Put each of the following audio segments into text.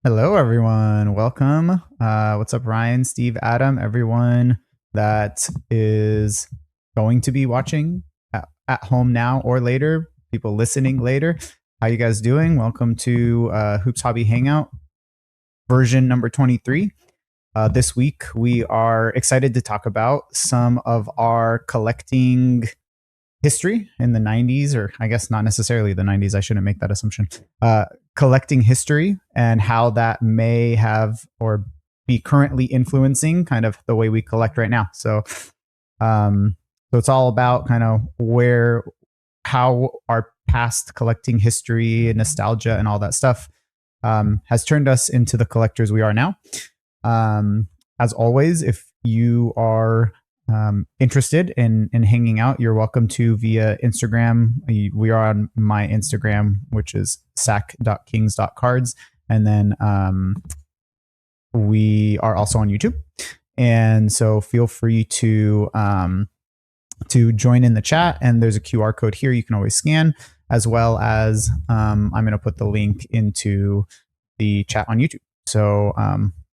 Hello, everyone. Welcome. What's up, Ryan, Steve, Adam, everyone that is going to be watching at home now or later, people listening later. How you guys doing? Welcome to Hoops Hobby Hangout version number 23. This week, we are excited to talk about some of our collecting history in the 90s, or I guess not necessarily the 90s. I shouldn't make that assumption. Collecting history and how that may have or be currently influencing kind of the way we collect right now. So it's all about kind of how our past collecting history, nostalgia, and all that stuff has turned us into the collectors we are now. As always, if you are interested in hanging out, you're welcome to via Instagram. We are on my Instagram, which is sac.kings.cards. And then we are also on YouTube. And so feel free to join in the chat. And there's a QR code here you can always scan, as well as I'm going to put the link into the chat on YouTube. So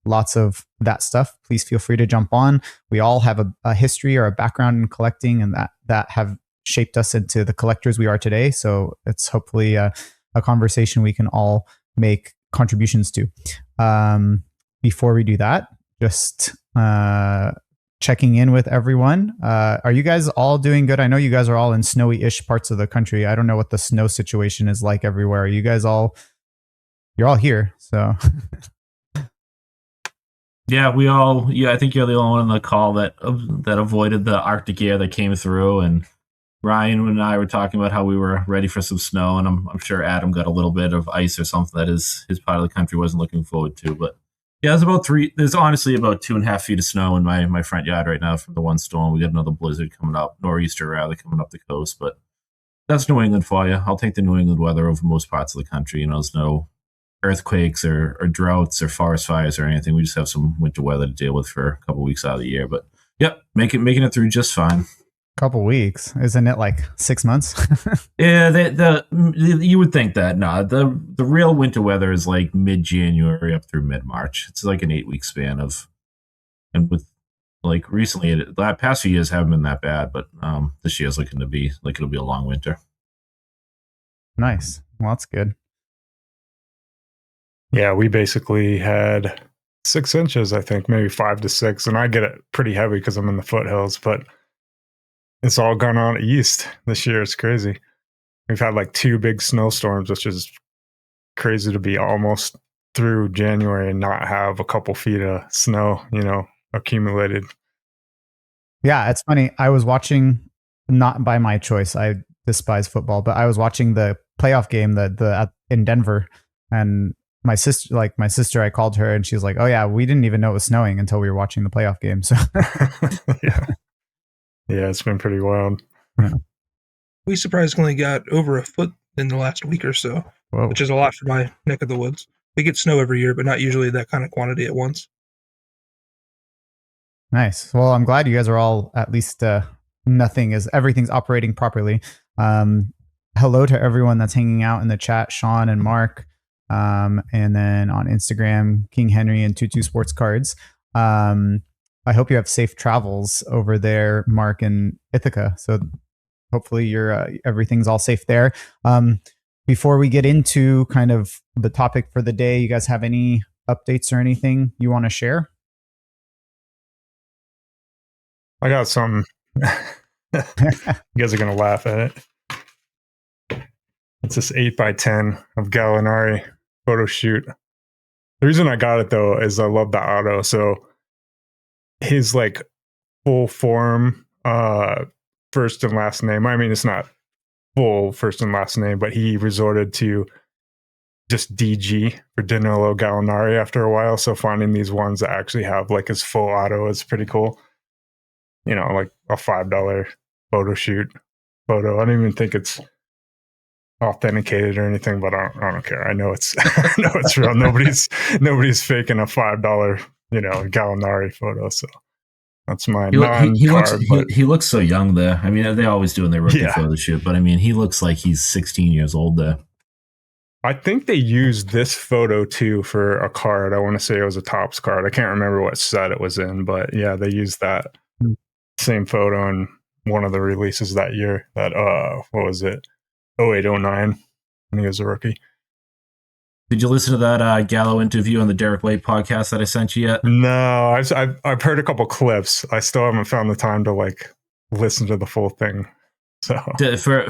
lots of that stuff. Please feel free to jump on. We all have a history or a background in collecting, and that have shaped us into the collectors we are today. So it's hopefully a conversation we can all make contributions to. Before we do that, just checking in with everyone. Are you guys all doing good? I know you guys are all in snowy-ish parts of the country. I don't know what the snow situation is like everywhere. Are you guys you're all here, so... Yeah, I think you're the only one on the call that avoided the Arctic air that came through. And Ryan and I were talking about how we were ready for some snow, and I'm sure Adam got a little bit of ice or something that his part of the country wasn't looking forward to. But yeah, there's honestly about 2.5 feet of snow in my front yard right now from the one storm. We got another blizzard coming up, nor'easter rather, coming up the coast. But that's New England for you. I'll take the New England weather over most parts of the country. There's no earthquakes or droughts or forest fires or anything. We just have some winter weather to deal with for a couple weeks out of the year. But yep, making it through just fine. Couple weeks, isn't it? Like 6 months? Yeah, you would think that. No, the real winter weather is like mid-January up through mid-March. It's like an 8-week span and with like recently, the past few years haven't been that bad, but this year's looking to be like it'll be a long winter. Nice. Well, that's good. Yeah, we basically had 6 inches, I think, maybe 5 to 6, and I get it pretty heavy because I'm in the foothills, but it's all gone on east this year. It's crazy. We've had like 2 big snowstorms, which is crazy to be almost through January and not have a couple feet of snow, accumulated. Yeah, it's funny. I was watching, not by my choice, I despise football, but I was watching the playoff game in Denver, and my sister, I called her and she was like, "Oh yeah, we didn't even know it was snowing until we were watching the playoff game." So yeah, it's been pretty wild. Yeah. We surprisingly got over a foot in the last week or so, Whoa. Which is a lot for my neck of the woods. We get snow every year, but not usually that kind of quantity at once. Nice. Well, I'm glad you guys are all, at least everything's operating properly. Hello to everyone that's hanging out in the chat, Sean and Mark. And then on Instagram, King Henry and Tutu Sports Cards. I hope you have safe travels over there, Mark and Ithaca. So hopefully everything's all safe there. Before we get into kind of the topic for the day, you guys have any updates or anything you want to share? I got something. You guys are going to laugh at it. It's this 8x10 of Gallinari photo shoot. The reason I got it, though, is I love the auto. So his like full form first and last name. I mean, it's not full first and last name, but he resorted to just DG for Danilo Gallinari after a while. So finding these ones that actually have like his full auto is pretty cool. Like a $5 photo shoot photo. I don't even think it's authenticated or anything, but I don't care. I know it's real. Nobody's faking a $5 Gallinari photo. So that's my he looks so young there. I mean, they always do in their rookie photo shoot, but I mean, he looks like he's 16 years old there. I think they used this photo too for a card. I want to say it was a Topps card. I can't remember what set it was in, but yeah, they used that same photo in one of the releases that year. That what was it? 0809 when he was a rookie. Did you listen to that Gallo interview on the Derek White podcast that I sent you yet? No, I've heard a couple clips. I still haven't found the time to like listen to the full thing. So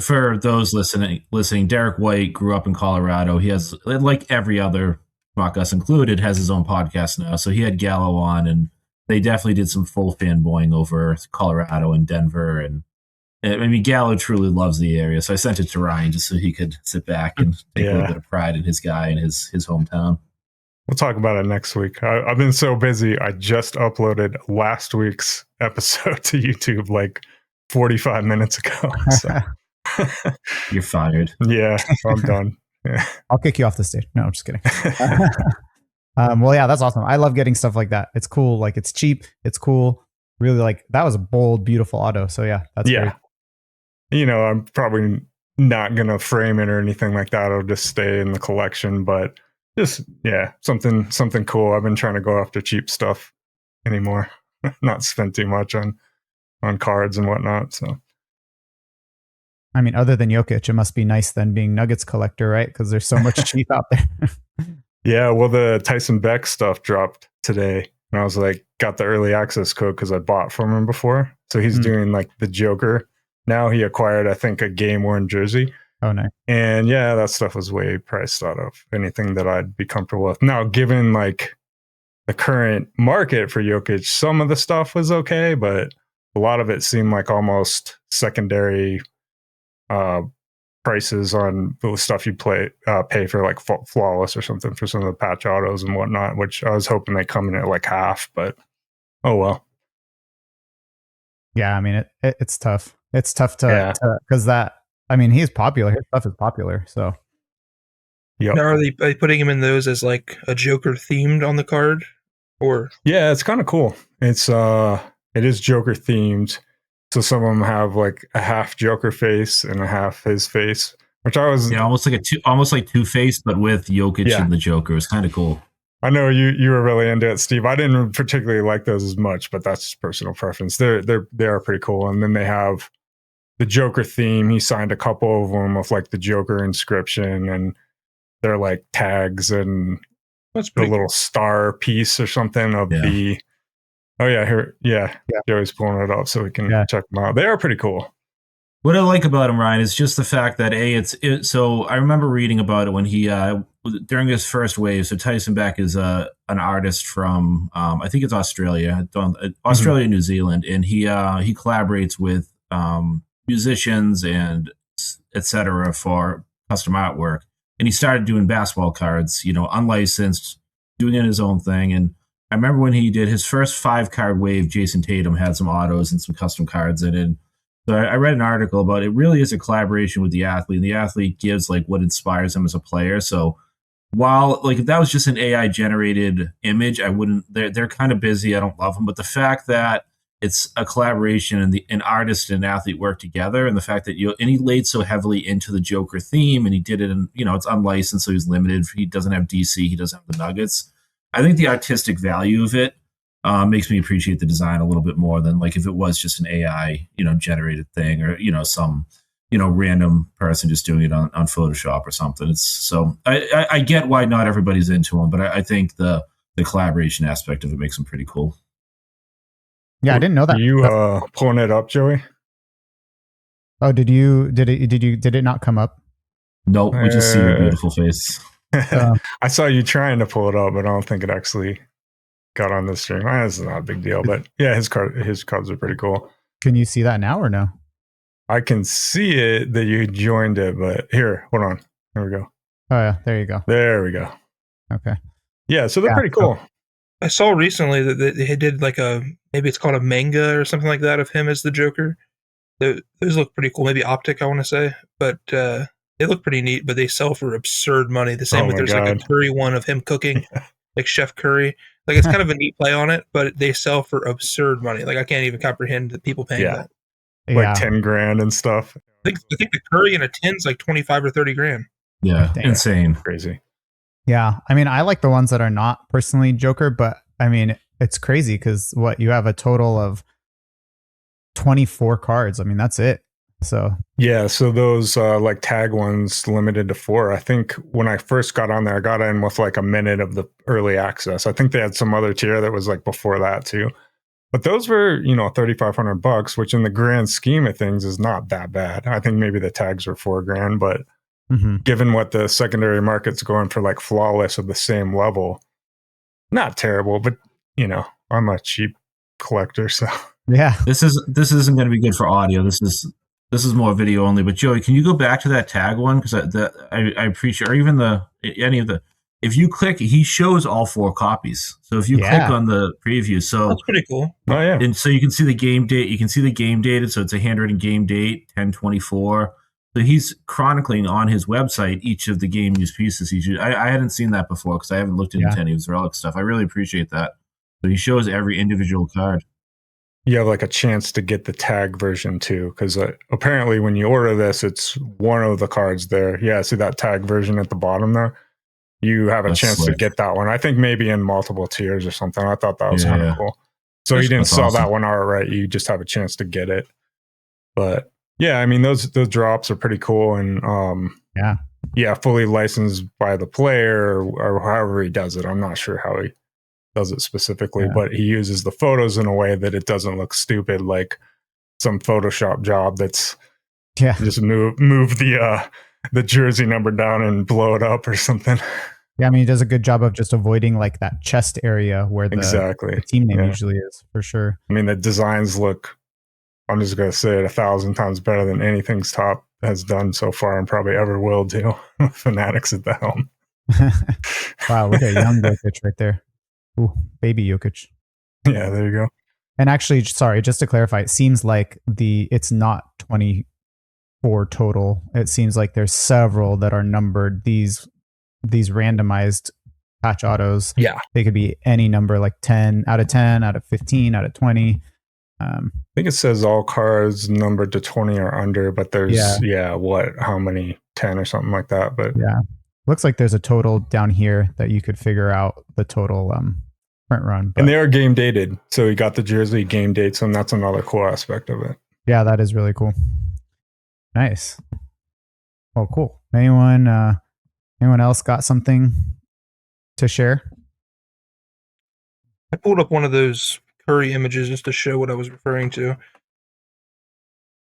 for those listening, Derek White grew up in Colorado. He has, like every other Rock Us included, has his own podcast now. So he had Gallo on, and they definitely did some full fanboying over Colorado and Denver. And I mean, Gallo truly loves the area. So I sent it to Ryan just so he could sit back and take a little bit of pride in his guy and his hometown. We'll talk about it next week. I've been so busy. I just uploaded last week's episode to YouTube like 45 minutes ago. So. You're fired. Yeah, I'm done. Yeah. I'll kick you off the stage. No, I'm just kidding. Well, yeah, that's awesome. I love getting stuff like that. It's cool. Like, it's cheap. It's cool. Really, like, that was a bold, beautiful auto. So yeah, that's great. You know, I'm probably not going to frame it or anything like that. It'll just stay in the collection, but just, yeah, something cool. I've been trying to go after cheap stuff anymore. Not spend too much on cards and whatnot. So, I mean, other than Jokic, it must be nice then being Nuggets collector, right? Because there's so much cheap out there. Yeah, well, the Tyson Beck stuff dropped today, and I was like, got the early access code because I bought from him before. So he's doing like the Joker. Now he acquired, I think, a game worn jersey. Oh, nice. And yeah, that stuff was way priced out of anything that I'd be comfortable with. Now, given like the current market for Jokic, some of the stuff was okay, but a lot of it seemed like almost secondary prices on the stuff you pay for like Flawless or something for some of the patch autos and whatnot, which I was hoping they come in at like half, but oh well. Yeah, I mean, it's tough. It's tough to because that, I mean, he's popular. His stuff is popular. So, yeah. Now, are they putting him in those as like a Joker themed on the card, or? Yeah, it's kind of cool. It is Joker themed. So some of them have like a half Joker face and a half his face, which I was almost like Two-Face, but with Jokic and the Joker. It's kind of cool. I know you were really into it, Steve. I didn't particularly like those as much, but that's just personal preference. They are pretty cool. And then they have the Joker theme. He signed a couple of them with like the Joker inscription, and they're like tags and that's the little star piece or something of the. Oh yeah, here, Joey's pulling it up so we can check them out. They are pretty cool. What I like about him, Ryan, is just the fact that so I remember reading about it when he during his first wave. So Tyson Beck is an artist from I think it's Australia, New Zealand, and he collaborates with musicians and etc. for custom artwork. And he started doing basketball cards, unlicensed, doing it his own thing. And I remember when he did his first 5-card wave, Jason Tatum had some autos and some custom cards in it. So I read an article about it. Really is a collaboration with the athlete, and the athlete gives like what inspires him as a player. So while like if that was just an AI generated image, I wouldn't. They're kind of busy. I don't love them, but the fact that it's a collaboration and an artist and an athlete work together, and the fact that and he laid so heavily into the Joker theme, and he did it in it's unlicensed, so he's limited. He doesn't have DC. He doesn't have the Nuggets. I think the artistic value of it makes me appreciate the design a little bit more than like if it was just an AI, generated thing, or some, random person just doing it on Photoshop or something. It's so I get why not everybody's into them, but I think the collaboration aspect of it makes them pretty cool. Yeah, I didn't know that. You pulling it up, Joey? Oh, did it not come up? Nope, we just see your beautiful face. I saw you trying to pull it up, but I don't think it actually got on the stream. It's not a big deal, but yeah, his cards are pretty cool. Can you see that now or no? I can see it that you joined it, but here, hold on. There we go. Oh yeah, there you go. There we go. Okay. Yeah, so they're pretty cool. I saw recently that they did like maybe it's called a manga or something like that of him as the Joker. Those look pretty cool. Maybe Optic, I want to say, but they look pretty neat. But they sell for absurd money. The same with there's like a Curry one of him cooking, like Chef Curry. Like it's kind of a neat play on it, but they sell for absurd money. Like I can't even comprehend the people paying that. Like $10,000 and stuff. I think the Curry in a tin's like $25 or $30,000. Yeah, Dang. insane. Crazy. Yeah. I mean, I like the ones that are not personally Joker, but I mean, it's crazy because you have a total of 24 cards. I mean, that's it. So Yeah, so those like tag ones limited to 4. I think when I first got on there, I got in with like a minute of the early access. I think they had some other tier that was like before that too. But those were, $3,500, which in the grand scheme of things is not that bad. I think maybe the tags were $4,000, but given what the secondary market's going for, like flawless of the same level, not terrible. But I'm a cheap collector, so yeah. This isn't going to be good for audio. This is more video only. But Joey, can you go back to that tag one? Because I appreciate, or even any of the. If you click, he shows all 4 copies. So if you click on the preview, so That's pretty cool. oh yeah, and so you can see the game date. You can see the game dated. So it's a handwritten game date, 10/24. So he's chronicling on his website each of the game used pieces. I hadn't seen that before because I haven't looked into any of his relic stuff. I really appreciate that. So he shows every individual card. you have like a chance to get the tag version too, because apparently when you order this, it's one of the cards there. Yeah, see that tag version at the bottom there? You have a chance to get that one. I think maybe in multiple tiers or something. I thought that was kind of cool. So you didn't sell that one outright. You just have a chance to get it. But yeah, I mean, those drops are pretty cool. And fully licensed by the player or however he does it. I'm not sure how he does it specifically, but he uses the photos in a way that it doesn't look stupid, like some Photoshop job that's just move the jersey number down and blow it up or something. Yeah, I mean, he does a good job of just avoiding like that chest area where the team name usually is, for sure. I mean, the designs look, I'm just going to say it 1,000 times better than anything's top has done so far and probably ever will do. Fanatics at the helm. Wow, look at young Jokic right there. Ooh, baby Jokic. Yeah, there you go. And actually, sorry, just to clarify, it seems like it's not 24 total. It seems like there's several that are numbered. These randomized patch autos. Yeah. They could be any number, like 10 out of 10, out of 15, out of 20. I think it says all cards numbered to 20 or under, but there's how many, 10 or something like that. But looks like there's a total down here that you could figure out the total print run. And they are game dated. So you got the jersey game dates, and that's another cool aspect of it. Yeah, that is really cool. Nice. Well, cool. Anyone else got something to share? I pulled up one of those Curry images just to show what I was referring to.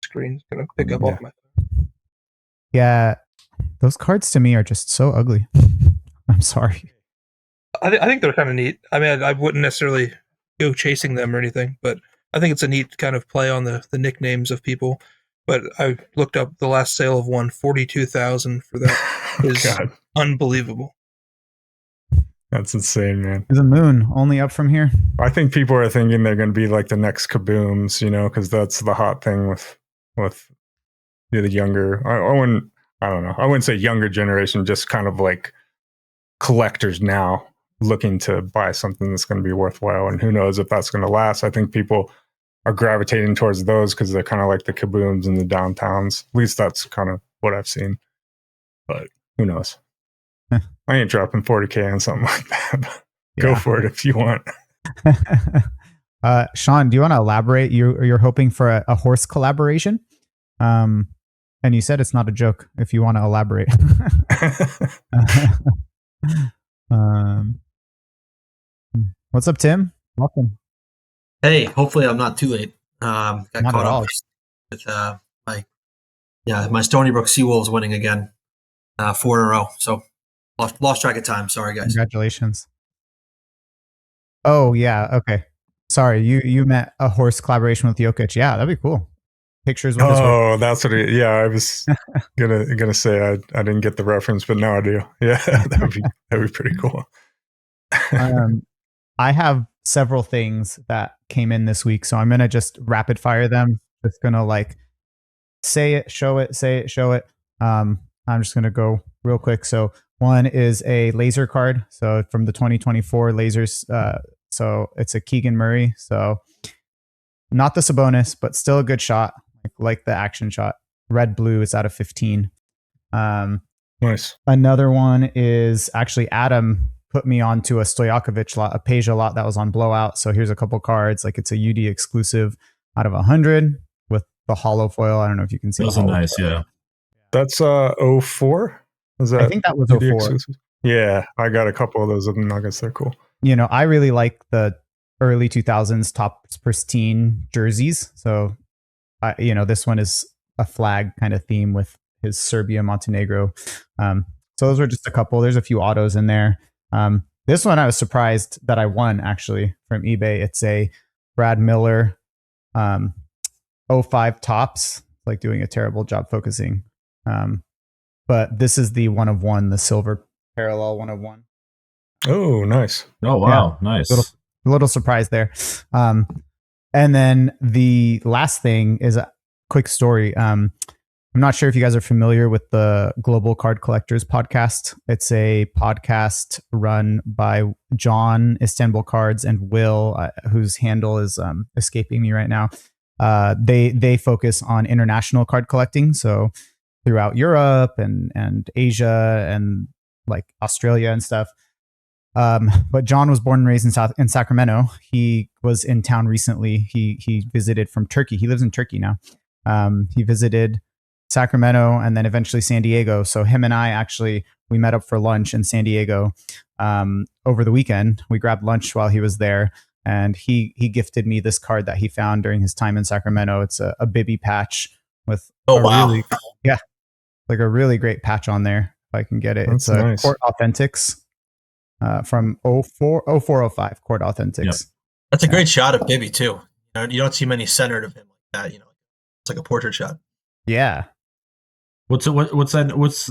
Screen's gonna pick up off my phone. Yeah, those cards to me are just so ugly. I'm sorry. I think they're kind of neat. I mean, I wouldn't necessarily go chasing them or anything, but I think it's a neat kind of play on the nicknames of people. But I looked up the last sale of one, 42,000 for that. Is unbelievable. That's insane, man. The moon only up from here. I think people are thinking they're going to be like the next Kabooms, because that's the hot thing with the younger. I don't know. I wouldn't say younger generation, just kind of like collectors now looking to buy something that's going to be worthwhile. And who knows if that's going to last. I think people are gravitating towards those because they're kind of like the Kabooms in the downtowns. At least that's kind of what I've seen. But who knows? I ain't dropping 40K on something like that. Go for it if you want. Sean, do you want to elaborate? You're hoping for a horse collaboration? And you said it's not a joke. If you want to elaborate. What's up, Tim? Welcome. Hey, hopefully I'm not too late. Got not caught at up with my Stony Brook Seawolves winning again, 4 in a row. So lost track of time. Sorry, guys. Congratulations. Oh yeah, okay. Sorry, you meant a horse collaboration with Jokic. Yeah, that'd be cool. Pictures with his horse. That's what I was gonna say I didn't get the reference, but now I do. Yeah, that'd be pretty cool. I have several things that came in this week, so I'm gonna just rapid fire them. Just gonna like say it, show it, say it, show it. I'm just gonna go real quick. So one is a laser card. So from the 2024 lasers. So it's a Keegan Murray. So not the Sabonis, but still a good shot, like the action shot. Red blue is out of 15. Nice. Another one is actually Adam put me onto a Stojakovic lot, a Peja lot that was on blowout. So here's a couple cards. Like it's a UD exclusive out of 100 with the hollow foil. I don't know if you can see. Those are nice, yeah. That's 04. Is that? I think that was UD 04. exclusive? Yeah, I got a couple of those of the Nuggets. They're cool. You know, I really like the early 2000s Topps pristine jerseys. So, this one is a flag kind of theme with his Serbia Montenegro. So those were just a couple. There's a few autos in there. This one I was surprised that I won actually from eBay. It's a Brad Miller 05 Topps. Like doing a terrible job focusing. But this is the 1 of 1, the silver parallel 1 of 1. Oh, nice. Oh, wow. Yeah. Nice. Little surprise there. And then the last thing is a quick story. I'm not sure if you guys are familiar with the Global Card Collectors podcast. It's a podcast run by John, Istanbul Cards, and Will, whose handle is escaping me right now. They focus on international card collecting. So throughout Europe and Asia and like Australia and stuff. But John was born and raised in Sacramento. He was in town recently. He visited from Turkey. He lives in Turkey now. He visited Sacramento and then eventually San Diego. So him and I we met up for lunch in San Diego over the weekend. We grabbed lunch while he was there, and he gifted me this card that he found during his time in Sacramento. It's a Bibby patch with like a really great patch on there. If I can get it, That's it's a nice. Court Authentics. From 0405 Court Authentics. Yep. That's a great shot of Bibby too. You don't see many centered of him like that. It's like a portrait shot. Yeah. What's that? What's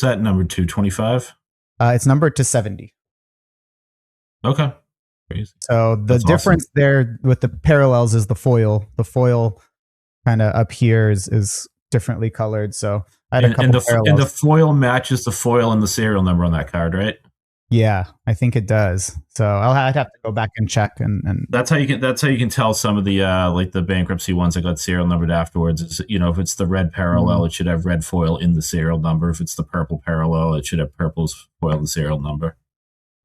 that number 225? It's numbered to 70. Okay. Crazy. So the That's difference awesome. there with the parallels is the foil. The foil kind of up here is differently colored. So I had a couple parallels. And the foil matches the foil and the serial number on that card, right? Yeah, I think it does. So I'd have to go back and check. And that's how you can tell some of the like the bankruptcy ones that got serial numbered afterwards. Is, if it's the red parallel, it should have red foil in the serial number. If it's the purple parallel, it should have purple's foil in the serial number.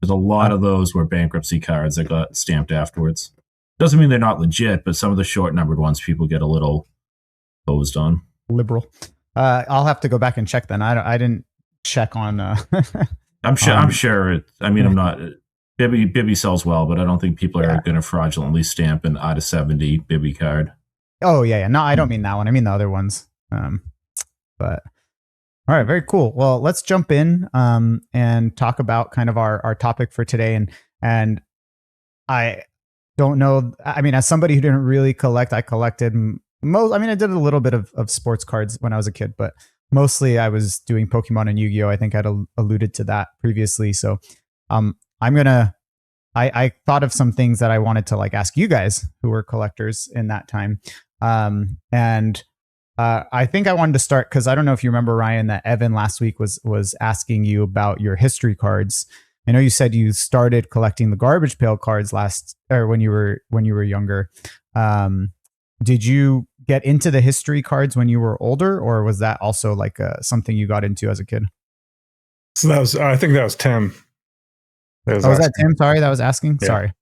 There's a lot of those were bankruptcy cards that got stamped afterwards. Doesn't mean they're not legit, but some of the short numbered ones people get a little posed on. Liberal. I'll have to go back and check then. I didn't check on. I'm sure. I'm not. Bibby sells well, but I don't think people are going to fraudulently stamp an out of 70 Bibby card. Oh yeah. No, I don't mean that one. I mean the other ones. But all right, very cool. Well, let's jump in and talk about kind of our topic for today. And I don't know. I mean, as somebody who didn't really collect, I collected most. I mean, I did a little bit of sports cards when I was a kid, but mostly I was doing Pokemon and Yu-Gi-Oh! I think I'd alluded to that previously. So I thought of some things that I wanted to like ask you guys who were collectors in that time. I think I wanted to start because I don't know if you remember, Ryan, that Evan last week was asking you about your history cards. I know you said you started collecting the garbage pail cards when you were younger. Did you get into the history cards when you were older, or was that also like something you got into as a kid? So I think that was Tim. Was that Tim? Sorry, that was asking. Yeah. Sorry.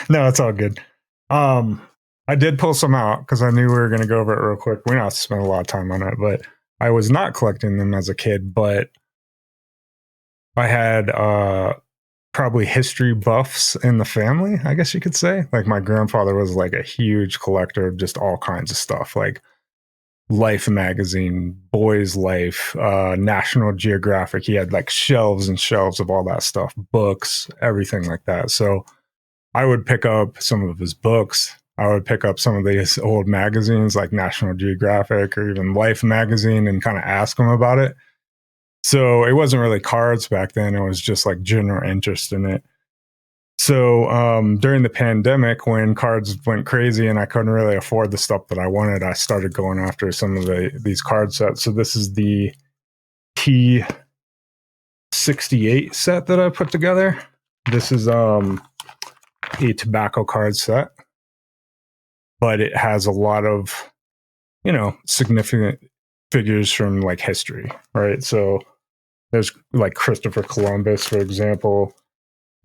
No, it's all good. I did pull some out because I knew we were going to go over it real quick. We don't have to spend a lot of time on it, but I was not collecting them as a kid, but I had probably history buffs in the family, I guess you could say. Like my grandfather was like a huge collector of just all kinds of stuff, like Life magazine, Boy's Life, National Geographic. He had like shelves and shelves of all that stuff, books, everything like that. So I would pick up some of his books. I would pick up some of these old magazines like National Geographic or even Life magazine and kind of ask him about it. So it wasn't really cards back then. It was just like general interest in it. So during the pandemic, when cards went crazy and I couldn't really afford the stuff that I wanted, I started going after some of these card sets. So this is the T68 set that I put together. This is a tobacco card set, but it has a lot of, significant figures from like history, right? So there's like Christopher Columbus, for example.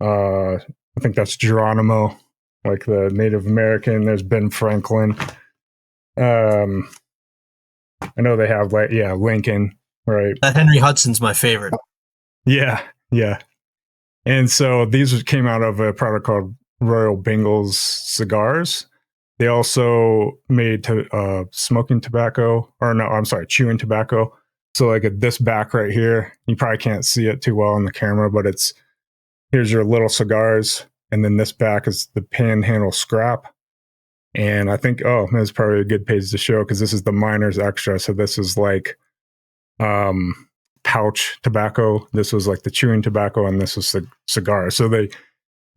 I think that's Geronimo, like the Native American. There's Ben Franklin. I know they have like Lincoln, right? That Henry Hudson's my favorite. Yeah. And so these came out of a product called Royal Bengals cigars. They also made smoking tobacco, or no, I'm sorry, chewing tobacco. So like this back right here, you probably can't see it too well on the camera, but here's your little cigars, and then this back is the panhandle scrap. And I think, that's probably a good page to show because this is the miner's extra. So this is like pouch tobacco. This was like the chewing tobacco, and this was the cigar. So they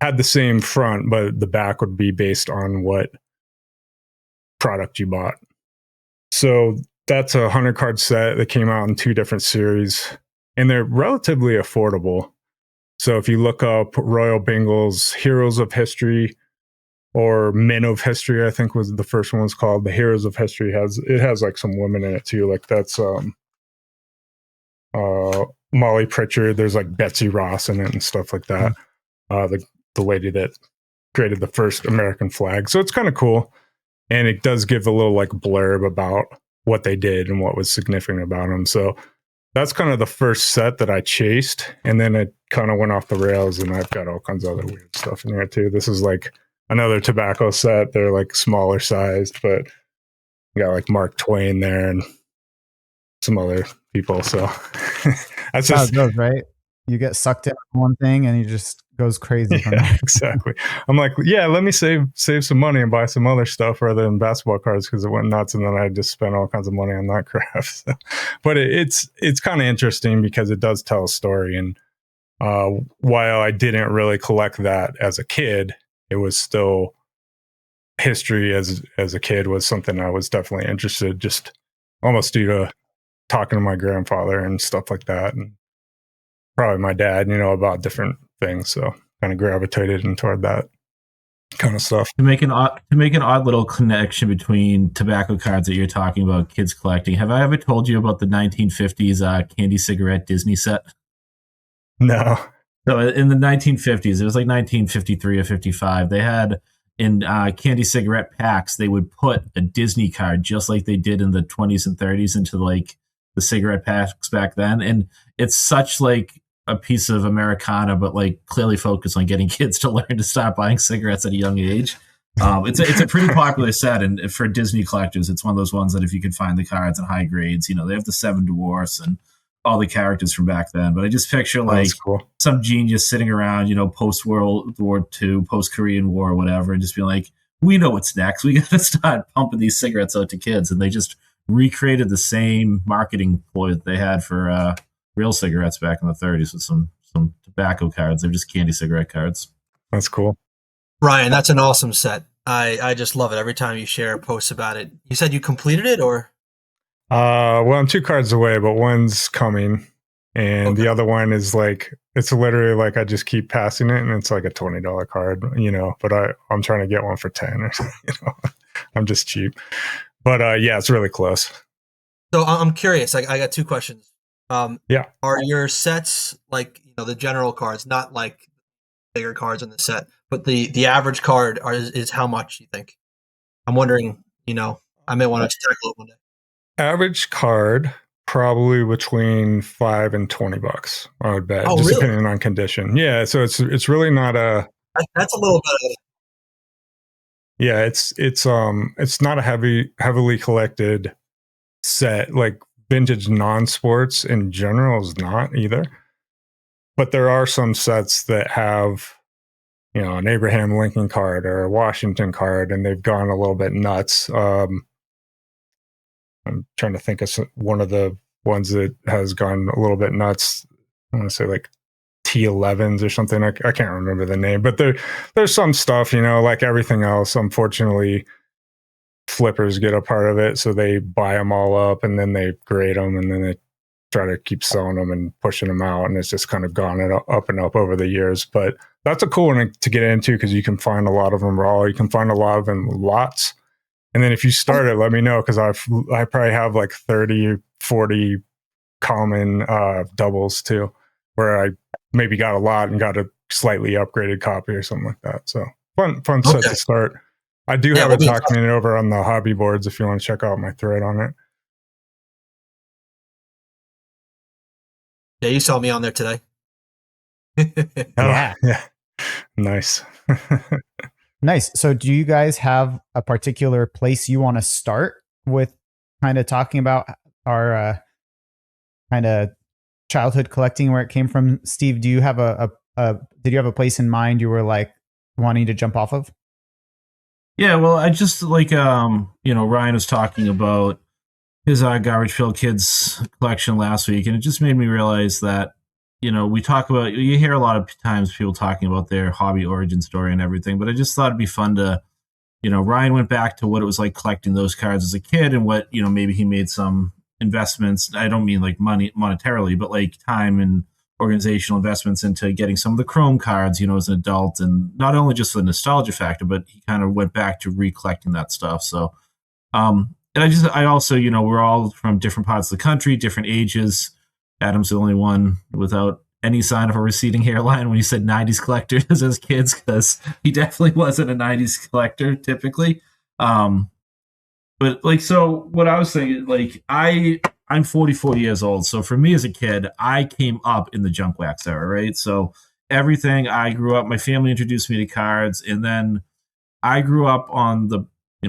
had the same front, but the back would be based on what product you bought. So that's a 100 card set that came out in 2 different series, and they're relatively affordable. So if you look up Royal Bengals Heroes of History or Men of History, I think was the first one was called. The Heroes of History has like some women in it too. Like that's Molly Pritchard. There's like Betsy Ross in it and stuff like that. The lady that created the first American flag. So it's kind of cool. And it does give a little like blurb about what they did and what was significant about them. So that's kind of the first set that I chased. And then it kind of went off the rails, and I've got all kinds of other weird stuff in there too. This is like another tobacco set. They're like smaller sized, but you got like Mark Twain there and some other people. So that's how just it goes, right? You get sucked in on one thing and you just goes crazy from there. Exactly. I'm like, let me save some money and buy some other stuff rather than basketball cards because it went nuts, and then I just spent all kinds of money on that crap. So, but it's kind of interesting because it does tell a story. And while I didn't really collect that as a kid, it was still history as a kid was something I was definitely interested, just almost due to talking to my grandfather and stuff like that, and probably my dad, about different things. So kind of gravitated toward that kind of stuff. To make an odd little connection between tobacco cards that you're talking about, kids collecting. Have I ever told you about the 1950s candy cigarette Disney set? No. So in the 1950s, it was like 1953 or 55. They had in candy cigarette packs, they would put a Disney card just like they did in the 20s and 30s into like the cigarette packs back then. And it's such like a piece of Americana, but like clearly focused on getting kids to learn to stop buying cigarettes at a young age. It's a pretty popular set, and for Disney collectors, it's one of those ones that if you could find the cards in high grades, they have the 7 Dwarfs and all the characters from back then. But I just picture like cool. Some genius sitting around, post World War II, post Korean War, or whatever, and just being like, we know what's next. We got to start pumping these cigarettes out to kids, and they just recreated the same marketing ploy that they had for real cigarettes back in the 30s with some tobacco cards. They're just candy cigarette cards. That's cool. Ryan, that's an awesome set. I just love it every time you share posts about it. You said you completed it, or? Well, I'm 2 cards away, but one's coming, and the other one is like, it's literally like I just keep passing it, and it's like a $20 card, but I'm trying to get one for 10 or something, I'm just cheap. But it's really close. So I'm curious. I got 2 questions. Yeah. Are your sets like the general cards, not like bigger cards in the set, but the average card is how much you think? I'm wondering. I may want to tackle it one day. Average card probably between $5 and $20, I would bet, just really? depending on condition. Yeah, so it's really not a. That's a little bit. Yeah, it's not a heavily collected set. Like vintage non-sports in general is not either. But there are some sets that have, an Abraham Lincoln card or a Washington card, and they've gone a little bit nuts. I'm trying to think of one of the ones that has gone a little bit nuts. I want to say like T11s or something. I can't remember the name, but there's some stuff, like everything else. Unfortunately, flippers get a part of it, so they buy them all up and then they grade them and then they try to keep selling them and pushing them out, and it's just kind of gone up and up over the years. But that's a cool one to get into because you can find a lot of them raw. You can find a lot of them lots, And then if you start it, let me know, because I probably have like 30, 40 common doubles too, where I maybe got a lot and got a slightly upgraded copy or something like that. So fun set to start. I do have a document over on the hobby boards if you want to check out my thread on it. Yeah, you saw me on there today. Yeah. Yeah. Nice. Nice. So do you guys have a particular place you want to start with kind of talking about our kind of childhood collecting, where it came from? Steve, do you have did you have a place in mind you were like wanting to jump off of? Yeah, well, I just like Ryan was talking about his Garbage Pail Kids collection last week, and it just made me realize that we talk about, you hear a lot of times people talking about their hobby origin story and everything, but I just thought it'd be fun to, Ryan went back to what it was like collecting those cards as a kid, and what, maybe he made some investments. I don't mean like money monetarily, but like time and organizational investments into getting some of the Chrome cards, as an adult, and not only just the nostalgia factor, but he kind of went back to recollecting that stuff. So, and I also, we're all from different parts of the country, different ages. Adam's the only one without any sign of a receding hairline when he said 90s collectors as kids, because he definitely wasn't a 90s collector typically. But like, so what I was thinking, like I'm 44 years old. So for me as a kid, I came up in the junk wax era, right? So everything, I grew up, my family introduced me to cards, and then I grew up on the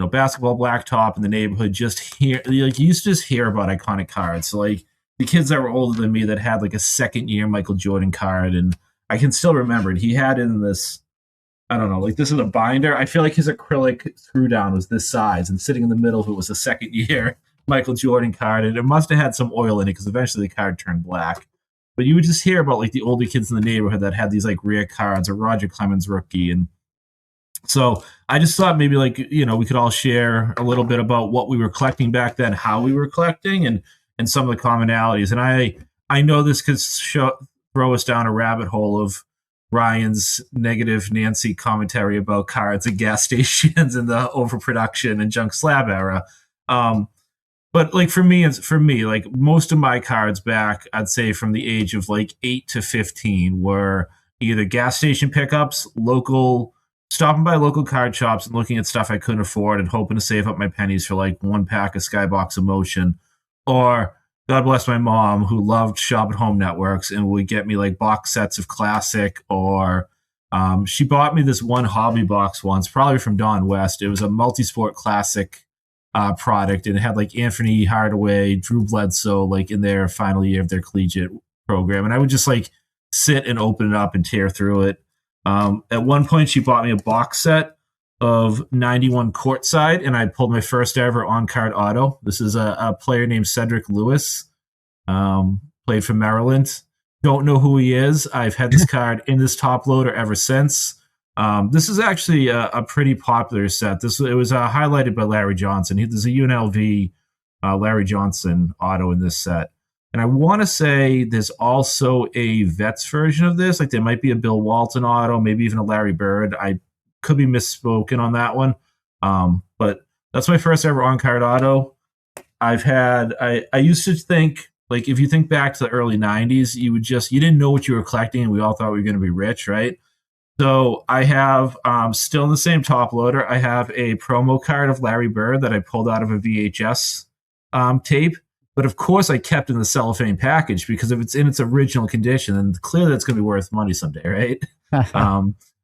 basketball blacktop in the neighborhood. You used to just hear about iconic cards. So like the kids that were older than me that had like a second year Michael Jordan card, and I can still remember it. He had in this, I don't know, like this is a binder. I feel like his acrylic screw down was this size, and sitting in the middle of it was a second year Michael Jordan card, and it must have had some oil in it because eventually the card turned black. But you would just hear about like the older kids in the neighborhood that had these like rare cards, or Roger Clemens rookie. And so I just thought maybe like, we could all share a little bit about what we were collecting back then, how we were collecting, and some of the commonalities. And I know this could throw us down a rabbit hole of Ryan's negative Nancy commentary about cards at gas stations and the overproduction and junk slab era. But like for me, like most of my cards back, I'd say from the age of like 8 to 15 were either gas station pickups, stopping by local card shops and looking at stuff I couldn't afford and hoping to save up my pennies for like one pack of Skybox Emotion. Or God bless my mom, who loved Shop at Home Networks and would get me like box sets of Classic, or she bought me this one hobby box once, probably from Don West. It was a Multisport Classic product, and it had like Anthony Hardaway, Drew Bledsoe, like in their final year of their collegiate program. And I would just like sit and open it up and tear through it. At one point, she bought me a box set of 91 Courtside, and I pulled my first ever on-card auto. This is a player named Cedric Lewis, played for Maryland. Don't know who he is. I've had this card in this top loader ever since. This is actually a pretty popular set. It was highlighted by Larry Johnson. There's a UNLV Larry Johnson auto in this set. And I want to say there's also a Vets version of this. Like there might be a Bill Walton auto, maybe even a Larry Bird. I could be misspoken on that one. But that's my first ever on-card auto. I used to think, like, if you think back to the early 90s, you didn't know what you were collecting, and we all thought we were going to be rich, right? So I have, still in the same top loader, I have a promo card of Larry Bird that I pulled out of a VHS tape. But of course, I kept in the cellophane package, because if it's in its original condition, then clearly that's going to be worth money someday, right?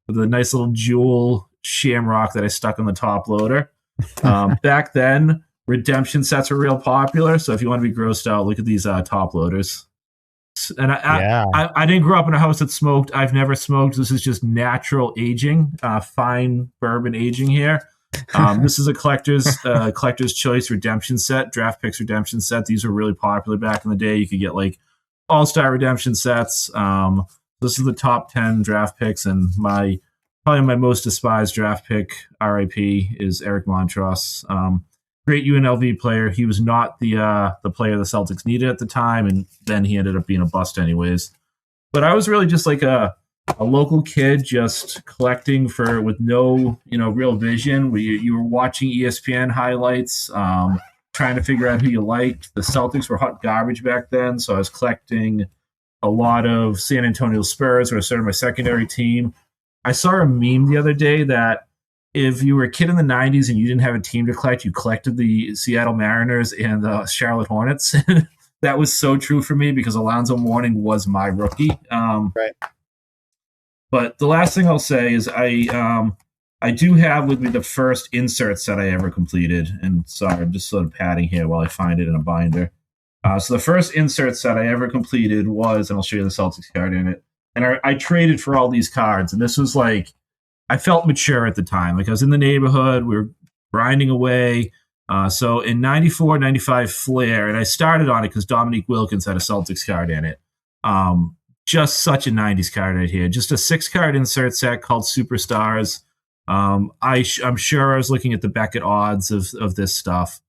With a nice little jewel shamrock that I stuck on the top loader. Back then, redemption sets were real popular. So if you want to be grossed out, look at these top loaders. And I didn't grow up in a house that smoked. I've never smoked. This is just natural aging, fine bourbon aging here. This is a collector's choice redemption set, draft picks redemption set. These were really popular back in the day. You could get like all-star redemption sets. This is the top 10 draft picks, and probably my most despised draft pick, RIP, is Eric Montross. Great UNLV player. He was not the player the Celtics needed at the time, and then he ended up being a bust anyways. But I was really just like a a local kid just collecting for with no real vision. You were watching ESPN highlights, trying to figure out who you liked. The Celtics were hot garbage back then, so I was collecting a lot of San Antonio Spurs, where I started my secondary team. I saw a meme the other day that if you were a kid in the 90s and you didn't have a team to collect, you collected the Seattle Mariners and the Charlotte Hornets. That was so true for me because Alonzo Mourning was my rookie. Right. But the last thing I'll say is I do have with me the first insert set I ever completed. And sorry, I'm just sort of padding here while I find it in a binder. So the first insert set I ever completed was, and I'll show you the Celtics card in it. And I traded for all these cards. And this was like, I felt mature at the time. Like I was in the neighborhood. We were grinding away. So in 94, 95 Flair, and I started on it because Dominique Wilkins had a Celtics card in it. Just such a 90s card right here. Just a 6-card insert set called Superstars. I'm sure I was looking at the Beckett odds of this stuff.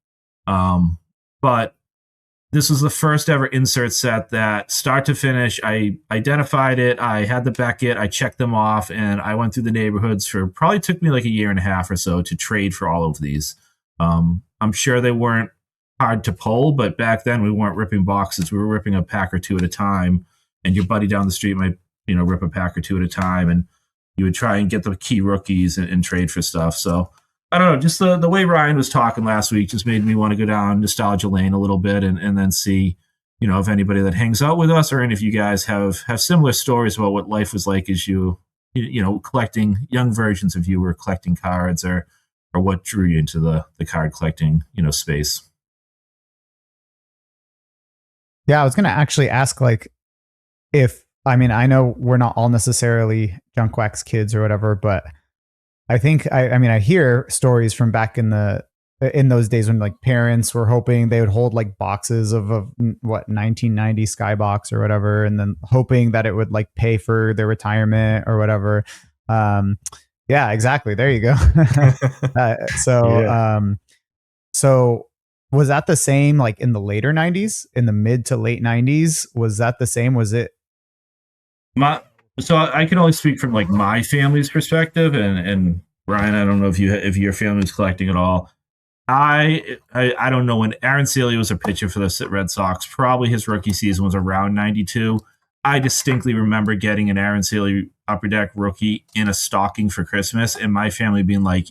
But this was the first ever insert set that start to finish, I identified it. I had the Beckett. I checked them off, and I went through the neighborhoods for probably took me like a year and a half or so to trade for all of these. I'm sure they weren't hard to pull, but back then we weren't ripping boxes. We were ripping a pack or two at a time, and your buddy down the street might, rip a pack or two at a time, and you would try and get the key rookies and trade for stuff. So I don't know, just the way Ryan was talking last week just made me want to go down nostalgia lane a little bit and then see, if anybody that hangs out with us or any of you guys have similar stories about what life was like as you collecting, young versions of you were collecting cards or what drew you into the card collecting, space. Yeah, I was going to actually ask, like, I know we're not all necessarily junk wax kids or whatever, but I think, I hear stories from back in those days when like parents were hoping they would hold like boxes of 1990 Skybox or whatever, and then hoping that it would like pay for their retirement or whatever. Yeah, exactly. There you go. So was that the same like in the later 90s, in the mid to late 90s? Was that the same? Was it? So I can only speak from like my family's perspective, and Ryan, I don't know if your family's collecting at all. I don't know when Aaron Sealy was a pitcher for the Red Sox. Probably his rookie season was around 92. I distinctly remember getting an Aaron Sealy Upper Deck rookie in a stocking for Christmas, and my family being like,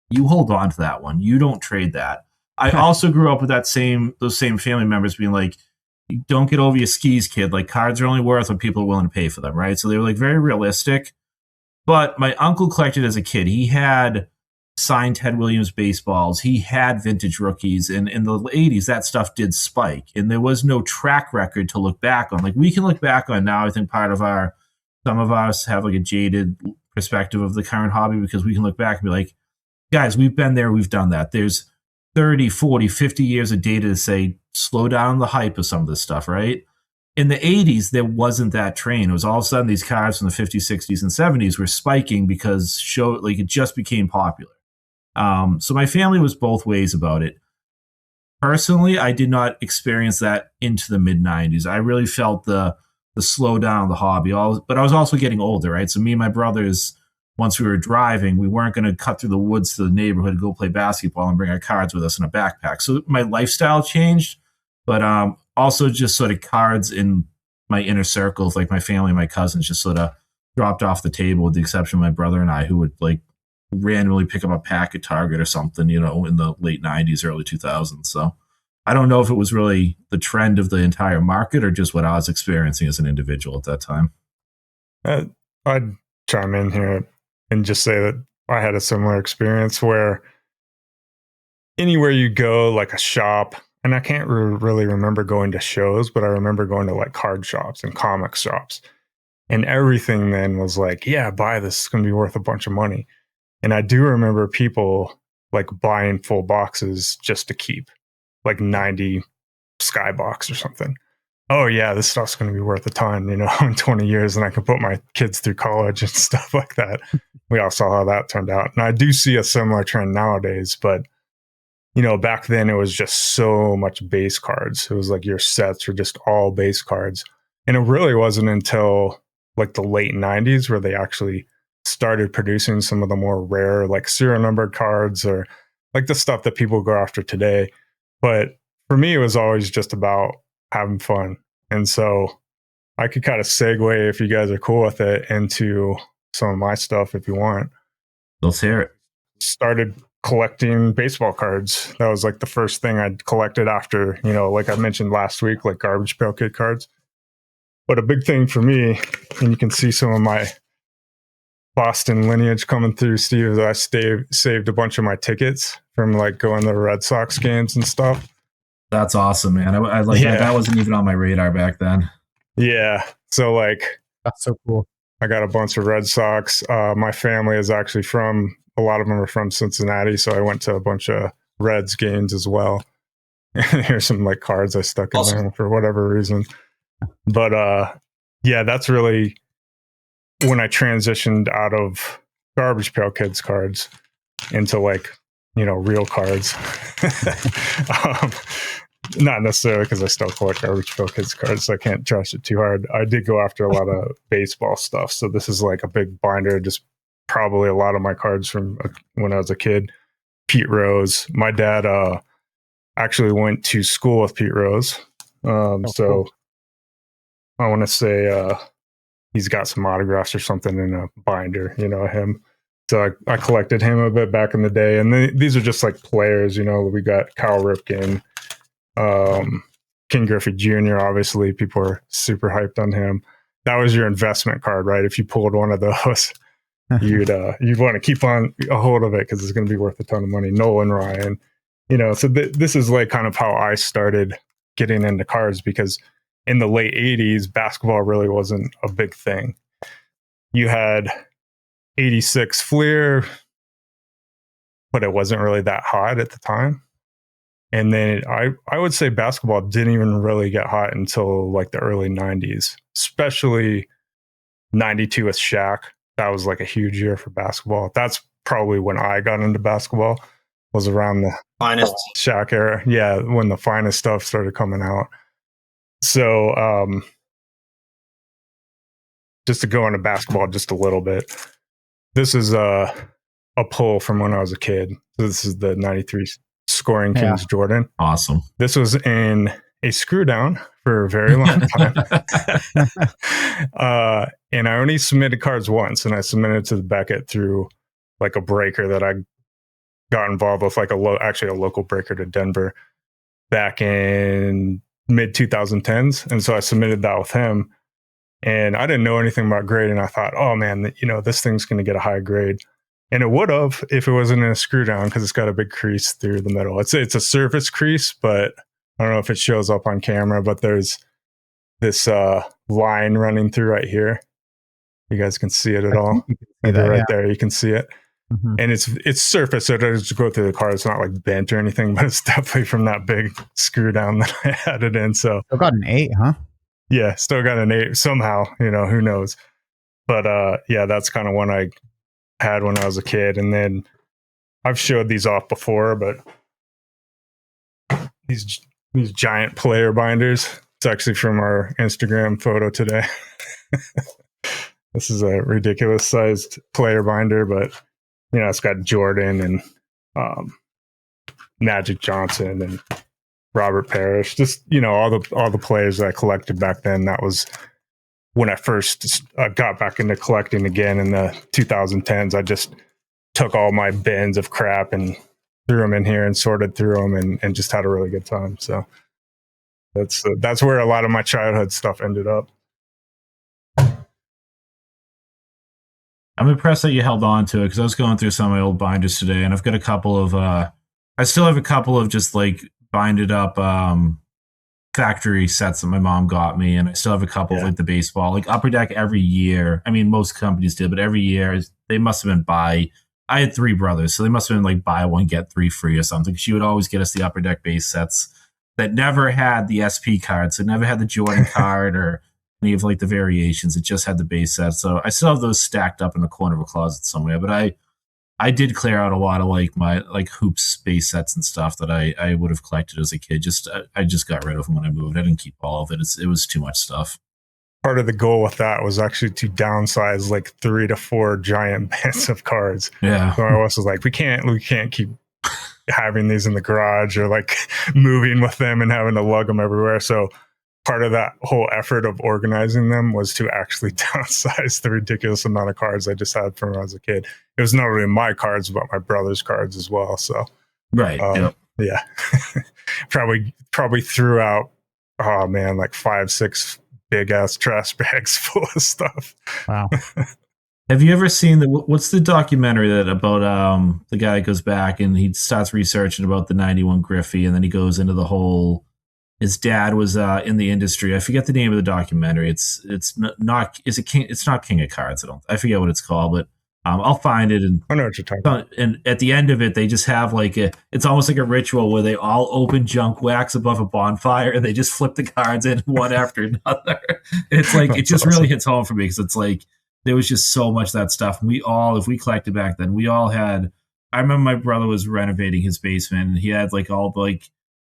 "You hold on to that one. You don't trade that." I also grew up with those same family members being like, "Don't get over your skis, kid. Like cards are only worth what people are willing to pay for them, right?" So they were like very realistic. But my uncle collected as a kid. He had signed Ted Williams baseballs. He had vintage rookies. And in the 80s, that stuff did spike. And there was no track record to look back on. Like we can look back on now. I think some of us have like a jaded perspective of the current hobby because we can look back and be like, guys, we've been there. We've done that. There's 30, 40, 50 years of data to say, slow down the hype of some of this stuff, right? In the 80s, there wasn't that train. It was all of a sudden these cards from the 50s, 60s, and 70s were spiking because it just became popular. So my family was both ways about it. Personally, I did not experience that into the mid 90s. I really felt the slow down of the hobby. But I was also getting older, right? So me and my brothers, once we were driving, we weren't going to cut through the woods to the neighborhood to go play basketball and bring our cards with us in a backpack. So my lifestyle changed, but also just sort of cards in my inner circles, like my family and my cousins, just sort of dropped off the table with the exception of my brother and I, who would like randomly pick up a pack at Target or something, in the late 90s, early 2000s. So I don't know if it was really the trend of the entire market or just what I was experiencing as an individual at that time. I'd chime in here and just say that I had a similar experience where anywhere you go, like a shop, and I can't really remember going to shows, but I remember going to like card shops and comic shops, and everything then was like, yeah, buy this, it's going to be worth a bunch of money. And I do remember people like buying full boxes just to keep, like 90 Skybox or something. Oh yeah, this stuff's going to be worth a ton, in 20 years, and I can put my kids through college and stuff like that. We all saw how that turned out. And I do see a similar trend nowadays, but back then it was just so much base cards. It was like your sets were just all base cards. And it really wasn't until like the late 90s where they actually started producing some of the more rare, like serial numbered cards or like the stuff that people go after today. But for me, it was always just about having fun. And so I could kind of segue, if you guys are cool with it, into some of my stuff if you want. Let's hear it. Started collecting baseball cards. That was like the first thing I'd collected after, you know, like I mentioned last week, like Garbage Pail Kid cards. But a big thing for me, and you can see some of my Boston lineage coming through, Steve, is I saved a bunch of my tickets from like going to the Red Sox games and stuff. That's awesome, man. I like that wasn't even on my radar back then. Yeah. So like, That's so cool. I got a bunch of Red Sox. My family is actually a lot of them are from Cincinnati. So I went to a bunch of Reds games as well. Here's some like cards I stuck in there for whatever reason. But yeah, that's really when I transitioned out of Garbage Pail Kids cards into like, you know, real cards. Not necessarily because I still collect Garbage Pail Kids cards, so I can't trash it too hard. I did go after a lot of baseball stuff. So this is like a big binder, just probably a lot of my cards from when I was a kid. Pete Rose. My dad actually went to school with Pete Rose. So cool. I want to say he's got some autographs or something in a binder, you know, him. So I collected him a bit back in the day. And these are just like players, you know, we got Kyle Ripken, King Griffey Jr., obviously. People are super hyped on him. That was your investment card, right? If you pulled one of those, you'd want to keep on a hold of it because it's going to be worth a ton of money. Nolan Ryan, you know, so this is like kind of how I started getting into cards, because in the late 80s, basketball really wasn't a big thing. You had 86 Fleer, but it wasn't really that hot at the time. And then I would say basketball didn't even really get hot until like the early 90s, especially 92 with Shaq. That was like a huge year for basketball. That's probably when I got into basketball, was around the Finest Shaq era. Yeah, when the finest stuff started coming out. So just to go into basketball just a little bit, this is a pull from when I was a kid. So this is the 93 Scoring Kings Jordan. Awesome. This was in a screw down for a very long time. And I only submitted cards once, and I submitted to the Beckett through like a breaker that I got involved with, like actually a local breaker to Denver back in mid 2010s. And so I submitted that with him, and I didn't know anything about grading. I thought, oh man, you know, this thing's going to get a high grade. And it would have if it wasn't in a screw down, because it's got a big crease through the middle. It's a surface crease, but I don't know if it shows up on camera, but there's this line running through right here. You guys can see it at all. There, you can see it. Mm-hmm. And it's surface, so it doesn't go through the car. It's not like bent or anything, but it's definitely from that big screw down that I had it in. So still got an 8, huh? Yeah, still got an 8 somehow, you know, who knows. But yeah, that's kind of one I had when I was a kid. And then I've showed these off before, but these giant player binders, it's actually from our Instagram photo today. This is a ridiculous sized player binder, but you know, it's got Jordan and Magic Johnson and Robert Parrish, just, you know, all the players that I collected back then. That was when I first got back into collecting again in the 2010s. I just took all my bins of crap and threw them in here and sorted through them and just had a really good time. So that's where a lot of my childhood stuff ended up. I'm impressed that you held on to it, because I was going through some of my old binders today, and I've got a couple of I still have a couple of just like binded up factory sets that my mom got me, and I still have a couple of like the baseball, like Upper Deck every year. I mean, most companies did, but every year they must have been I had 3 brothers, so they must have been like buy one get 3 free or something. She would always get us the Upper Deck base sets that never had the SP cards, so it never had the Jordan card or any of like the variations. It just had the base set. So I still have those stacked up in the corner of a closet somewhere. But I did clear out a lot of like my like hoops base sets and stuff that I would have collected as a kid. I just got rid of them when I moved. I didn't keep all of it. It was too much stuff. part of the goal with that was actually to downsize like 3 to 4 giant bands of cards. Yeah. So I was like, we can't keep having these in the garage or like moving with them and having to lug them everywhere. So part of that whole effort of organizing them was to actually downsize the ridiculous amount of cards I just had from when I was a kid. It was not really my cards, but my brother's cards as well. So, Right. Yeah, probably threw out, oh man, like 5-6 big ass trash bags full of stuff. Wow. Have you ever seen what's the documentary that about the guy goes back and he starts researching about the 91 Griffey, and then he goes into the whole, his dad was in the industry. I forget the name of the documentary. It's not is it King? It's not King of Cards. I forget what it's called, but I'll find it. And I know what you're talking about. And at the end of it, they just have like it's almost like a ritual where they all open junk wax above a bonfire and they just flip the cards in one after another. It's like it just really hits home for me because it's like there was just so much of that stuff. And if we collected back then, we all had. I remember my brother was renovating his basement and he had like all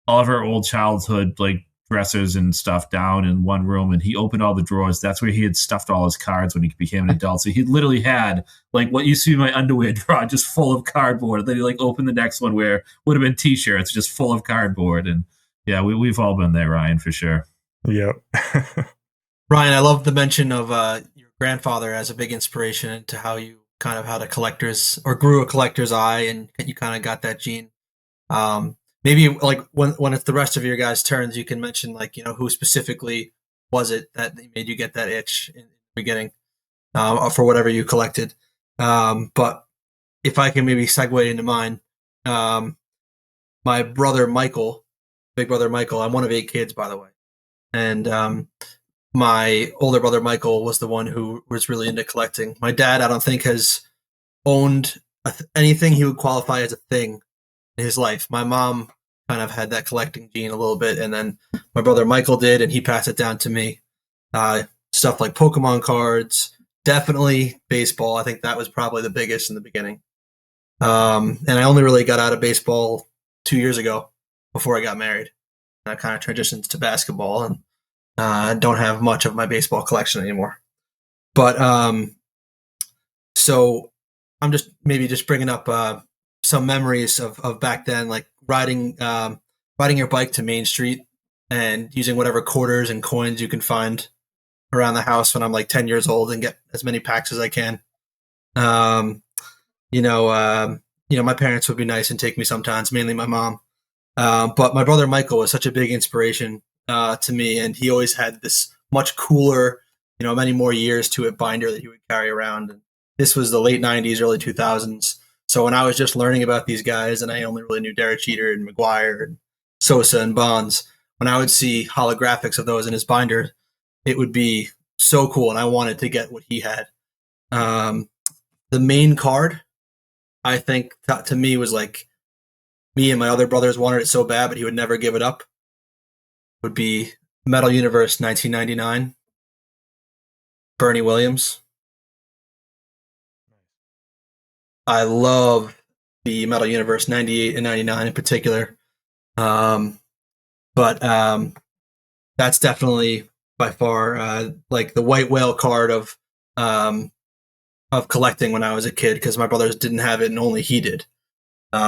of our old childhood like dressers and stuff down in one room, and he opened all the drawers. That's where he had stuffed all his cards when he became an adult. So he literally had like what used to be my underwear drawer just full of cardboard. And then he like opened the next one where would have been t-shirts just full of cardboard. And yeah, we've all been there, Ryan, for sure. Yep. Ryan, I love the mention of your grandfather as a big inspiration into how you kind of had a collector's or grew a collector's eye, and you kind of got that gene. Maybe like when it's the rest of your guys' turns, you can mention like, who specifically was it that made you get that itch in the beginning for whatever you collected. But if I can maybe segue into mine, my brother Michael, big brother Michael, I'm one of 8 kids, by the way. And my older brother Michael was the one who was really into collecting. My dad, I don't think, has owned anything he would qualify as a thing in his life. My mom kind of had that collecting gene a little bit, and then my brother Michael did, and he passed it down to me. Stuff like Pokemon cards, definitely baseball. I think that was probably the biggest in the beginning. And I only really got out of baseball 2 years ago before I got married. And I kind of transitioned to basketball, and I don't have much of my baseball collection anymore. But so I'm just bringing up some memories of back then, like riding your bike to Main Street and using whatever quarters and coins you can find around the house when I'm like 10 years old and get as many packs as I can. My parents would be nice and take me sometimes, mainly my mom. But my brother Michael was such a big inspiration to me, and he always had this much cooler, many more years to it binder that he would carry around. And this was the late 90s, early 2000s. So when I was just learning about these guys, and I only really knew Derek Jeter and McGuire and Sosa and Bonds, when I would see holographics of those in his binder, it would be so cool, and I wanted to get what he had. The main card, I think, to me was like, me and my other brothers wanted it so bad, but he would never give it up, would be Metal Universe 1999, Bernie Williams. I love the Metal Universe 98 and 99 in particular. But that's definitely by far like the white whale card of collecting when I was a kid, because my brothers didn't have it and only he did.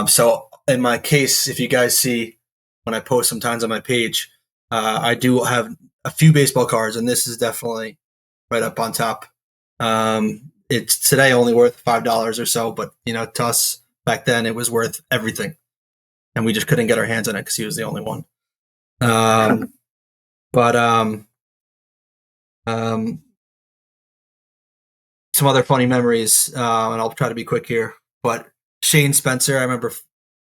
So in my case, if you guys see when I post sometimes on my page, I do have a few baseball cards, and this is definitely right up on top. It's today only worth $5 or so, but to us back then it was worth everything, and we just couldn't get our hands on it because he was the only one. Some other funny memories, and I'll try to be quick here. But Shane Spencer, I remember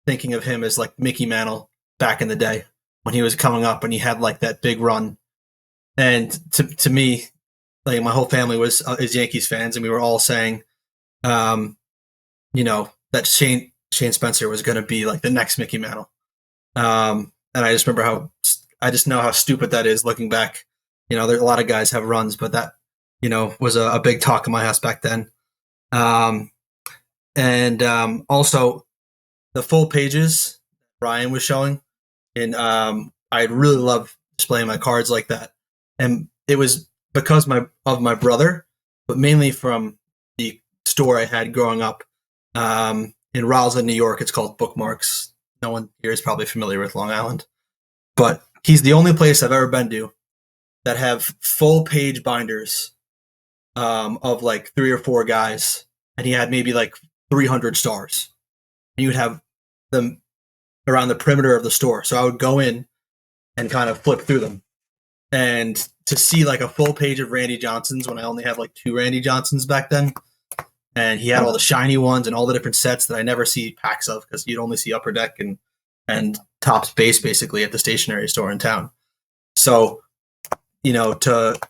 thinking of him as like Mickey Mantle back in the day when he was coming up, and he had like that big run. And to me, like my whole family is Yankees fans, and we were all saying, that Shane Spencer was going to be like the next Mickey Mantle. And I just remember I just know how stupid that is looking back. There a lot of guys have runs, but that was a big talk in my house back then. And also the full pages Ryan was showing, and I really love displaying my cards like that. And it was because of my brother, but mainly from the store I had growing up in Roslyn, New York. It's called Bookmarks. No one here is probably familiar with Long Island, but he's the only place I've ever been to that have full page binders of like 3 or 4 guys, and he had maybe like 300 stars. And you would have them around the perimeter of the store. So I would go in and kind of flip through them. And to see like a full page of Randy Johnsons when I only have like 2 Randy Johnsons back then, and he had all the shiny ones and all the different sets that I never see packs of because you'd only see Upper Deck and Top Space basically at the stationery store in town. So, to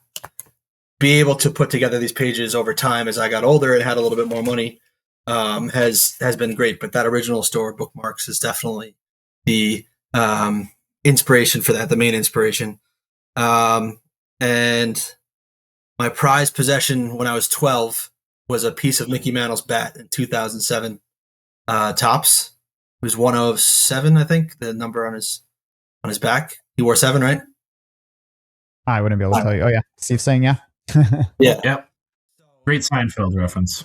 be able to put together these pages over time as I got older and had a little bit more money has been great. But that original store, Bookmarks, is definitely the inspiration for that, the main inspiration. And my prized possession when I was 12 was a piece of Mickey Mantle's bat in 2007 Tops. It was 107, I think, the number on his back. He wore 7, right? I wouldn't be able to tell you. Oh yeah, Steve's saying yeah. Yeah. Yep. Great Seinfeld reference.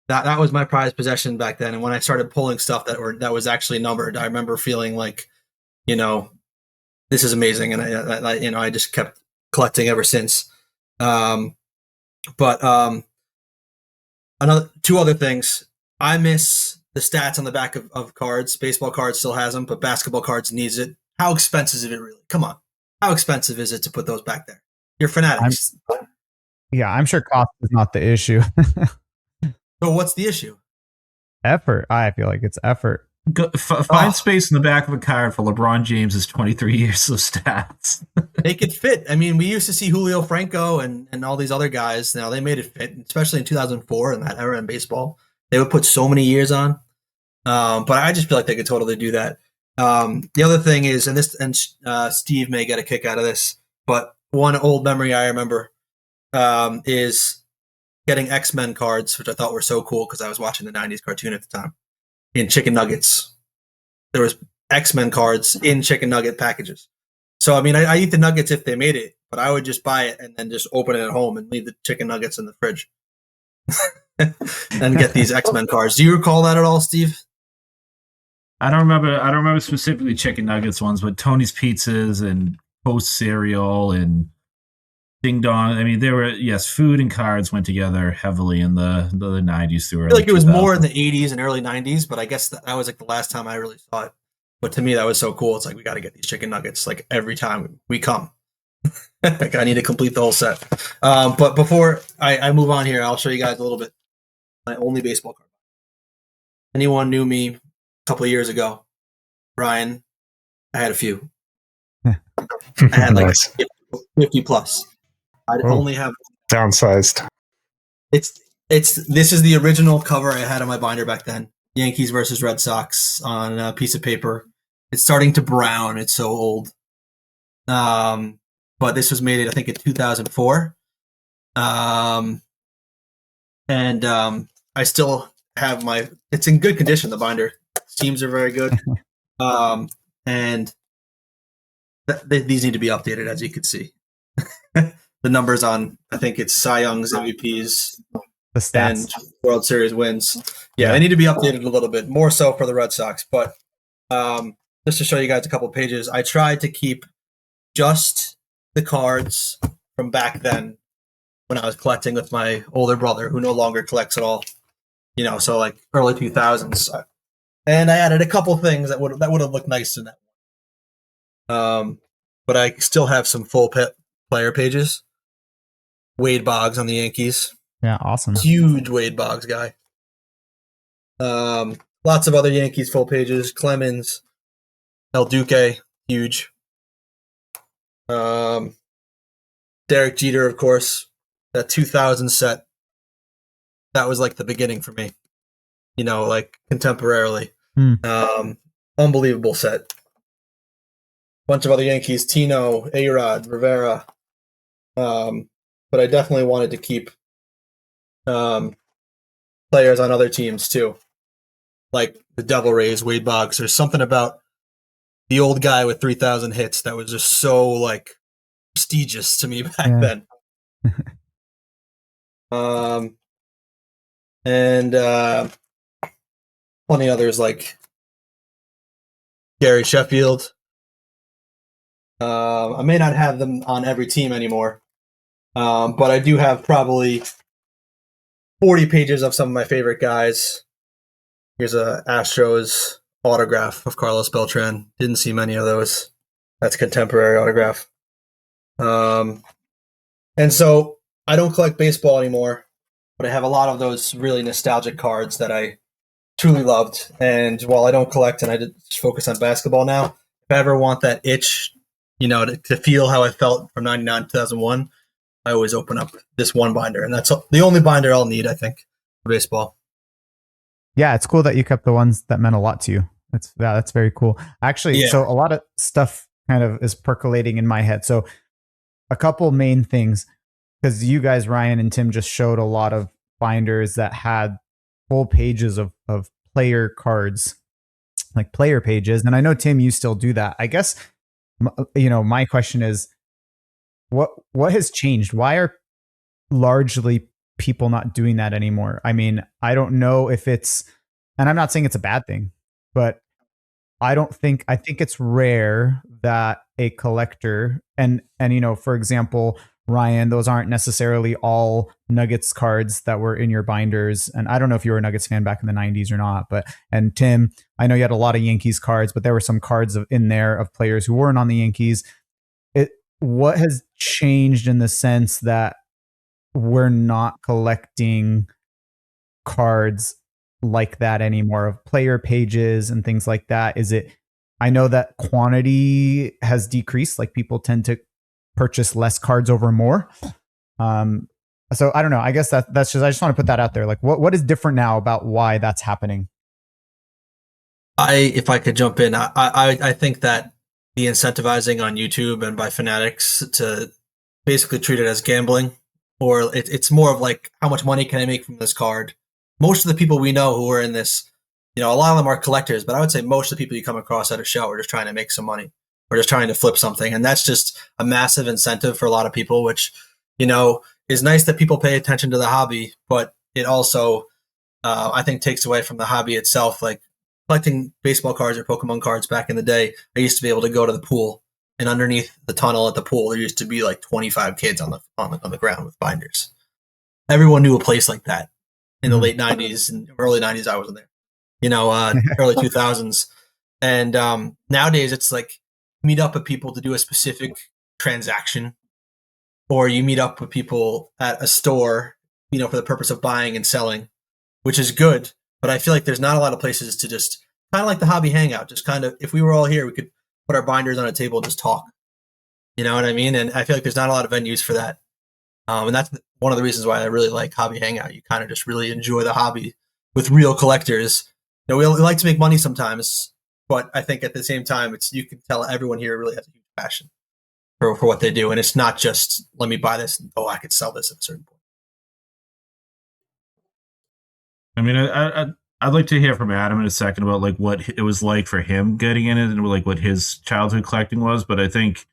That was my prized possession back then. And when I started pulling stuff that was actually numbered, I remember feeling like, this is amazing. And I just kept collecting ever since. But 2 other things. I miss the stats on the back of cards. Baseball cards still has them, but basketball cards needs it. How expensive is it really? Come on. How expensive is it to put those back there? You're fanatics. I'm sure cost is not the issue. So what's the issue? Effort. I feel like it's effort. Find space in the back of a card for LeBron James's 23 years of stats. Make it fit. I mean, we used to see Julio Franco and all these other guys. Now they made it fit, especially in 2004 in that era in baseball. They would put so many years on. But I just feel like they could totally do that. The other thing is, and Steve may get a kick out of this, but one old memory I remember is getting X-Men cards, which I thought were so cool because I was watching the 90s cartoon at the time, in chicken nuggets. There was X-Men cards in chicken nugget packages. So, I mean, I eat the nuggets if they made it, but I would just buy it and then just open it at home and leave the chicken nuggets in the fridge and get these X-Men cards. Do you recall that at all, Steve? I don't remember specifically chicken nuggets ones, but Tony's Pizzas and Post cereal and Ding Dong. I mean, there were, food and cards went together heavily in the 90s through early 2000s. I feel like it was more in the 80s and early 90s, but I guess that was like the last time I really saw it. But to me, that was so cool. It's like, we got to get these chicken nuggets like every time we come. Like, I need to complete the whole set. But before I move on here, I'll show you guys a little bit. My only baseball card. Anyone knew me a couple of years ago, Brian, I had a few. I had like 50 plus. I only have downsized. This is the original cover I had on my binder back then. Yankees versus Red Sox on a piece of paper. It's starting to brown. It's so old. But this was made, I think, in 2004. I still have it's in good condition, the binder. Seams are very good. And these need to be updated, as you can see. The numbers on, I think it's Cy Young's MVPs, the stats, and World Series wins. Yeah, they need to be updated a little bit, more so for the Red Sox. But just to show you guys a couple pages, I tried to keep just the cards from back then when I was collecting with my older brother, who no longer collects at all. So like early 2000s. And I added a couple things that would have looked nice in that one. But I still have some full player pages. Wade Boggs on the Yankees. Yeah, awesome. Huge Wade Boggs guy. Lots of other Yankees full pages. Clemens, El Duque, huge. Derek Jeter, of course. That 2000 set. That was like the beginning for me. Like contemporarily. Unbelievable set. Bunch of other Yankees. Tino, A-Rod, Rivera. But I definitely wanted to keep players on other teams too, like the Devil Rays, Wade Boggs. There's something about the old guy with 3,000 hits that was just so like prestigious to me back Yeah. then. And plenty others like Gary Sheffield. I may not have them on every team anymore, but I do have probably 40 pages of some of my favorite guys. Here's a Astros autograph of Carlos Beltran. Didn't see many of those. That's contemporary autograph. And so I don't collect baseball anymore, but I have a lot of those really nostalgic cards that I truly loved. And while I don't collect and I just focus on basketball now, if I ever want that itch, to feel how I felt from 99 to 2001, I always open up this one binder. And that's the only binder I'll need, I think, for baseball. Yeah, it's cool that you kept the ones that meant a lot to you. That's very cool. Actually, Yeah. So a lot of stuff kind of is percolating in my head. So a couple main things, because you guys, Ryan and Tim, just showed a lot of binders that had full pages of player cards, like player pages. And I know, Tim, you still do that. I guess, my question is, what has changed? Why are largely people not doing that anymore? I mean, I don't know if it's, and I'm not saying it's a bad thing, but I think it's rare that a collector and for example, Ryan, those aren't necessarily all Nuggets cards that were in your binders. And I don't know if you were a Nuggets fan back in the 90s or not, and Tim, I know you had a lot of Yankees cards, but there were some cards in there of players who weren't on the Yankees. What has changed in the sense that we're not collecting cards like that anymore, of player pages and things like that? I know that quantity has decreased, like people tend to purchase less cards over more. So I don't know. I guess that's just, I just want to put that out there. Like what is different now about why that's happening? If I could jump in, I think that the incentivizing on YouTube and by fanatics to basically treat it as gambling, or it's more of like, how much money can I make from this card? Most of the people we know who are in this, a lot of them are collectors, but I would say most of the people you come across at a show are just trying to make some money or just trying to flip something. And that's just a massive incentive for a lot of people, which, is nice that people pay attention to the hobby, but it also, I think, takes away from the hobby itself. Like collecting baseball cards or Pokemon cards back in the day, I used to be able to go to the pool, and underneath the tunnel at the pool, there used to be like 25 kids on the ground with binders. Everyone knew a place like that in the late 90s and early 90s. I wasn't there, early 2000s. And nowadays it's like meet up with people to do a specific transaction, or you meet up with people at a store, for the purpose of buying and selling, which is good. But I feel like there's not a lot of places to just kind of like the hobby hangout. Just kind of, if we were all here, we could put our binders on a table and just talk. You know what I mean? And I feel like there's not a lot of venues for that. And that's one of the reasons why I really like Hobby Hangout. You kind of just really enjoy the hobby with real collectors. We like to make money sometimes, but I think at the same time, you can tell everyone here really has a huge passion for what they do. And it's not just, let me buy this and, I could sell this at a certain point. I mean, I'd like to hear from Adam in a second about like what it was like for him getting in it and like what his childhood collecting was. But I think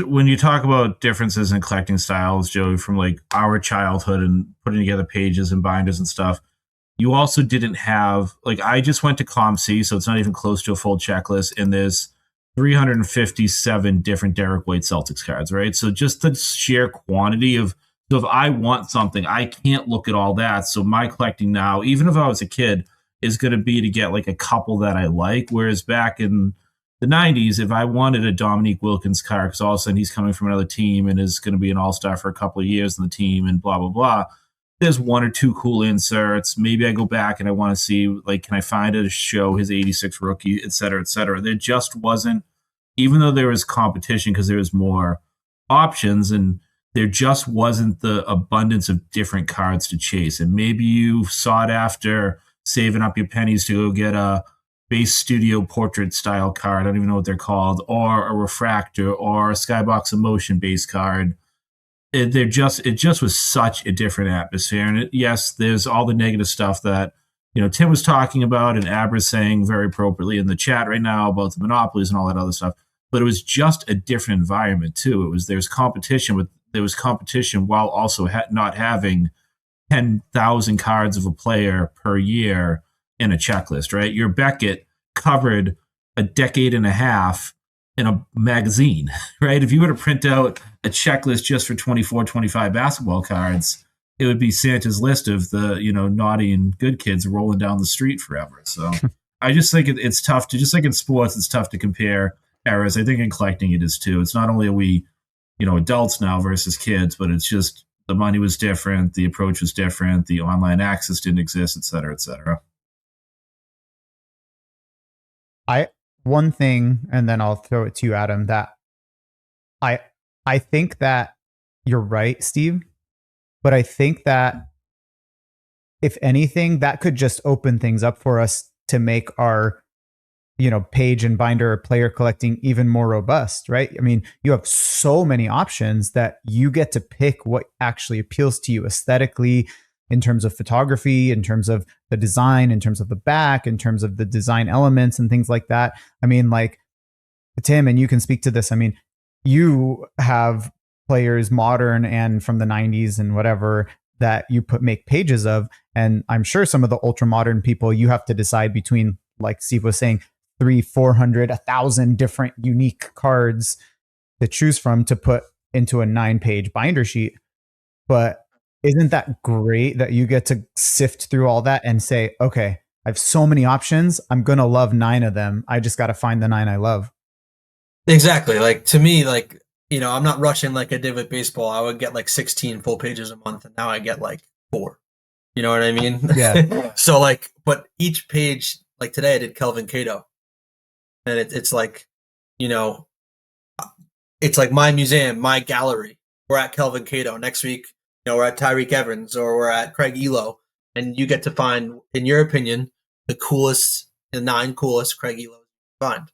when you talk about differences in collecting styles, Joey, from like our childhood and putting together pages and binders and stuff, you also didn't have, like, I just went to ComC, so it's not even close to a full checklist, and there's 357 different Derek White Celtics cards, right? So just the sheer quantity of, so if I want something, I can't look at all that. So my collecting now, even if I was a kid, is going to be to get like a couple that I like. Whereas back in the 90s, if I wanted a Dominique Wilkins card, because all of a sudden he's coming from another team and is going to be an all-star for a couple of years in the team and blah, blah, blah, there's one or two cool inserts. Maybe I go back and I want to see, like, can I find a show his 86 rookie, et cetera, et cetera. There just wasn't, even though there was competition because there was more options, and there just wasn't the abundance of different cards to chase. And maybe you sought after saving up your pennies to go get a base studio portrait style card, I don't even know what they're called, or a refractor, or a Skybox Emotion base card. It just was such a different atmosphere. And yes, there's all the negative stuff that Tim was talking about, and Abra's saying very appropriately in the chat right now about the monopolies and all that other stuff. but it was just a different environment too. There was competition while also not having 10,000 cards of a player per year in a checklist, right? Your Beckett covered a decade and a half in a magazine, right? If you were to print out a checklist just for 24, 25 basketball cards, it would be Santa's list of the, naughty and good kids rolling down the street forever. So I just think it's tough to, just like in sports, it's tough to compare eras. I think in collecting it is too. It's not only are we, adults now versus kids, but it's just the money was different, the approach was different, the online access didn't exist, et cetera, et cetera. One thing, and then I'll throw it to you, Adam, that I think that you're right, Steve, but I think that if anything, that could just open things up for us to make our, page and binder player collecting even more robust, right? I mean, you have so many options that you get to pick what actually appeals to you aesthetically, in terms of photography, in terms of the design, in terms of the back, in terms of the design elements and things like that. I mean, like, Tim, and you can speak to this. I mean, you have players modern and from the 90s and whatever that you make pages of. And I'm sure some of the ultra modern people, you have to decide between, like Steve was saying, 300, 400, 1,000 different unique cards to choose from to put into a 9-page binder sheet. But isn't that great that you get to sift through all that and say, okay, I have so many options. I'm going to love 9 of them. I just got to find the 9 I love. Exactly. Like, to me, like, I'm not rushing like I did with baseball. I would get like 16 full pages a month, and now I get like 4. You know what I mean? Yeah. So like, but each page, like today I did Kelvin Cato, and it's like, it's like my museum, my gallery. We're at Kelvin Cato. Next week, we're at Tyreek Evans, or we're at Craig Elo, and you get to find, in your opinion, the 9 coolest Craig Elos you find.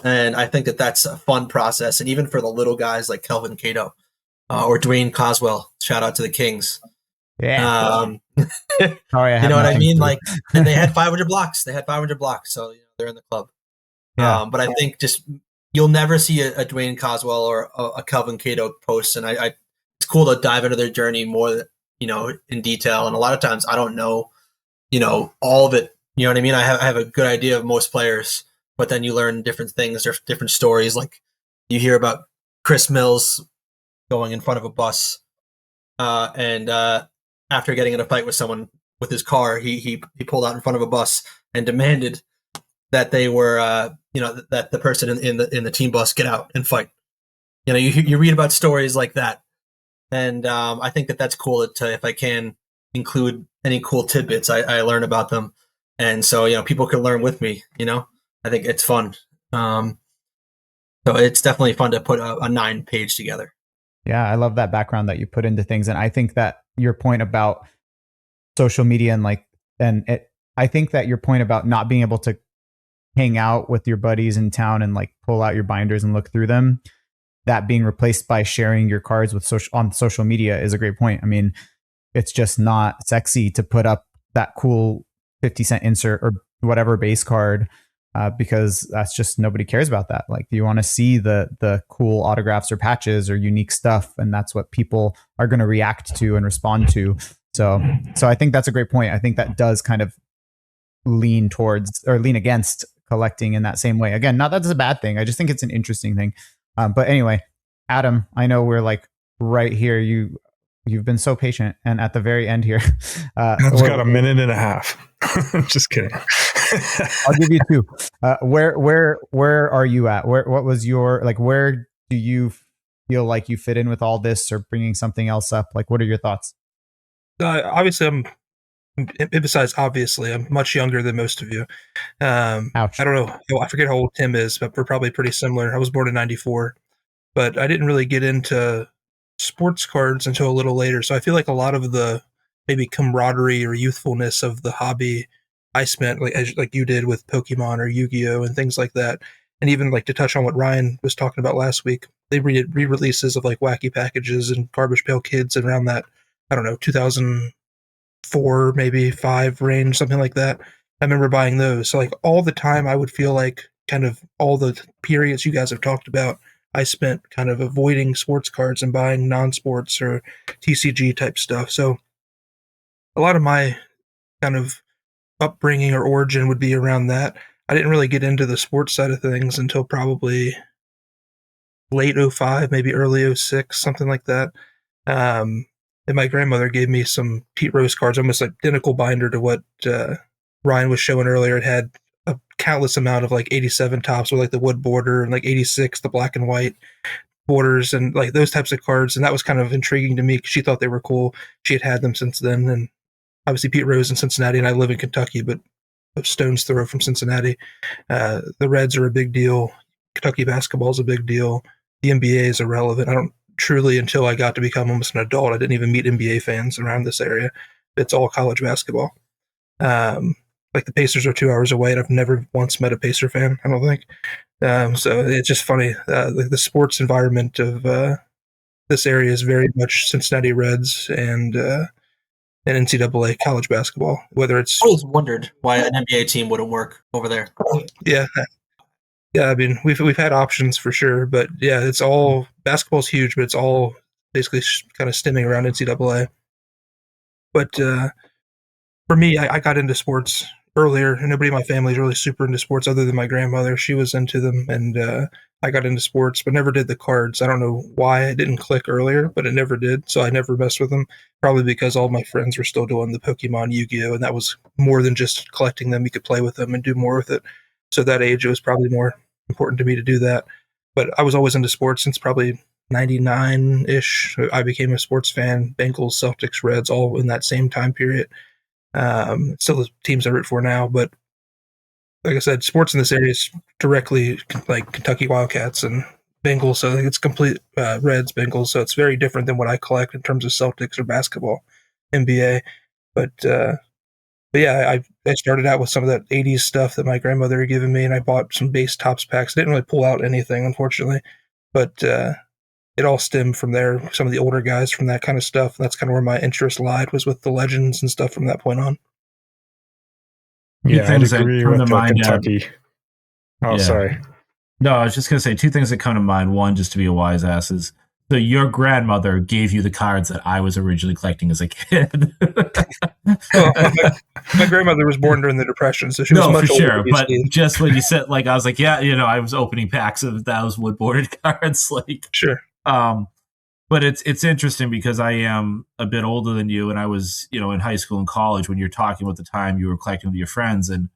And I think that that's a fun process. And even for the little guys like Kelvin Cato or Dwayne Coswell, shout out to the Kings. Yeah. Sorry, you know what I mean? Like, and they had 500 blocks. So they're in the club. Yeah. But I think just you'll never see a Dwayne Coswell or a Kelvin Cato post. And it's cool to dive into their journey more, in detail. And a lot of times I don't know, all of it. You know what I mean? I have a good idea of most players, but then you learn different things. There's different stories. Like you hear about Chris Mills going in front of a bus, and after getting in a fight with someone with his car, he pulled out in front of a bus and demanded that they were, that the person in the team bus get out and fight. You read about stories like that, and I think that that's cool to, if I can include any cool tidbits, I learn about them, and so people can learn with me. I think it's fun. So it's definitely fun to put a 9-page together. Yeah, I love that background that you put into things, and I think that your point about social media I think that your point about not being able to hang out with your buddies in town and like pull out your binders and look through them, that being replaced by sharing your cards with on social media is a great point. I mean, it's just not sexy to put up that cool 50-cent insert or whatever base card. Because that's just, nobody cares about that. Like, you want to see the cool autographs or patches or unique stuff, and that's what people are going to react to and respond to. So I think that's a great point. I think that does kind of lean towards or lean against collecting in that same way. Again, not that it's a bad thing. I just think it's an interesting thing. But anyway, Adam, I know we're like right here. You've been so patient, and at the very end here, I've got a minute and a half. Just kidding. I'll give you 2. Where are you at? What was your, like, where do you feel like you fit in with all this, or bringing something else up? Like, what are your thoughts? Obviously, besides obviously, I'm much younger than most of you. Ouch. I don't know. I forget how old Tim is, but we're probably pretty similar. I was born in '94, but I didn't really get into sports cards until a little later. So I feel like a lot of the maybe camaraderie or youthfulness of the hobby I spent like you did with Pokemon or Yu-Gi-Oh and things like that. And even like to touch on what Ryan was talking about last week, they re-releases of like Wacky Packages and Garbage Pail Kids around that, I don't know, 2004, maybe 5 range, something like that. I remember buying those. So like all the time I would feel like kind of all the periods you guys have talked about, I spent kind of avoiding sports cards and buying non-sports or TCG type stuff. So a lot of my kind of upbringing or origin would be around that. I didn't really get into the sports side of things until probably late 05, maybe early 06, something like that. And my grandmother gave me some Pete Rose cards, almost identical binder to what Ryan was showing earlier. It had a countless amount of like 87 tops with like the wood border, and like 86, the black and white borders, and like those types of cards. And that was kind of intriguing to me because she thought they were cool. She had them since then. And obviously Pete Rose in Cincinnati, and I live in Kentucky, but a stone's throw from Cincinnati. The Reds are a big deal. Kentucky basketball is a big deal. The NBA is irrelevant. I don't truly, until I got to become almost an adult, I didn't even meet NBA fans around this area. It's all college basketball. Like the Pacers are 2 hours away, and I've never once met a Pacer fan, I don't think. So it's just funny. The sports environment of this area is very much Cincinnati Reds and NCAA college basketball. Whether it's I always wondered why an NBA team wouldn't work over there. yeah, I mean we've had options for sure, but yeah, it's all basketball's huge, but it's all basically kind of stemming around NCAA. But for me, I got into sports earlier, and nobody in my family is really super into sports other than my grandmother. She was into them, and I got into sports, but never did the cards. I don't know why it didn't click earlier, but it never did, so I never messed with them. Probably because all my friends were still doing the Pokemon, Yu-Gi-Oh, and that was more than just collecting them. You could play with them and do more with it. So at that age, it was probably more important to me to do that. But I was always into sports since probably 99-ish. I became a sports fan. Bengals, Celtics, Reds, all in that same time period. Still the teams I root for now, but like I said, sports in this area is directly like Kentucky Wildcats and Bengals, so it's complete Reds, Bengals, so it's very different than what I collect in terms of Celtics or basketball, NBA. But yeah, I started out with some of that 80s stuff that my grandmother had given me, and I bought some base Topps packs. I didn't really pull out anything, unfortunately, but it all stemmed from there. Some of the older guys from that kind of stuff. That's kind of where my interest lied, was with the legends and stuff from that point on. Yeah, I'd things that agree come with to mind, Kentucky. Oh, yeah. sorry. No, I was just going to say two things that come to mind. One, just to be a wise ass, is so your grandmother gave you the cards that I was originally collecting as a kid. Well, my grandmother was born during the Depression, so she was much for older sure. than you, But Steve. just when you said, like, I was like, yeah, I was opening packs of those wood bordered cards, like, Sure. But it's interesting because I am a bit older than you, and I was, in high school and college when you're talking about the time you were collecting with your friends. And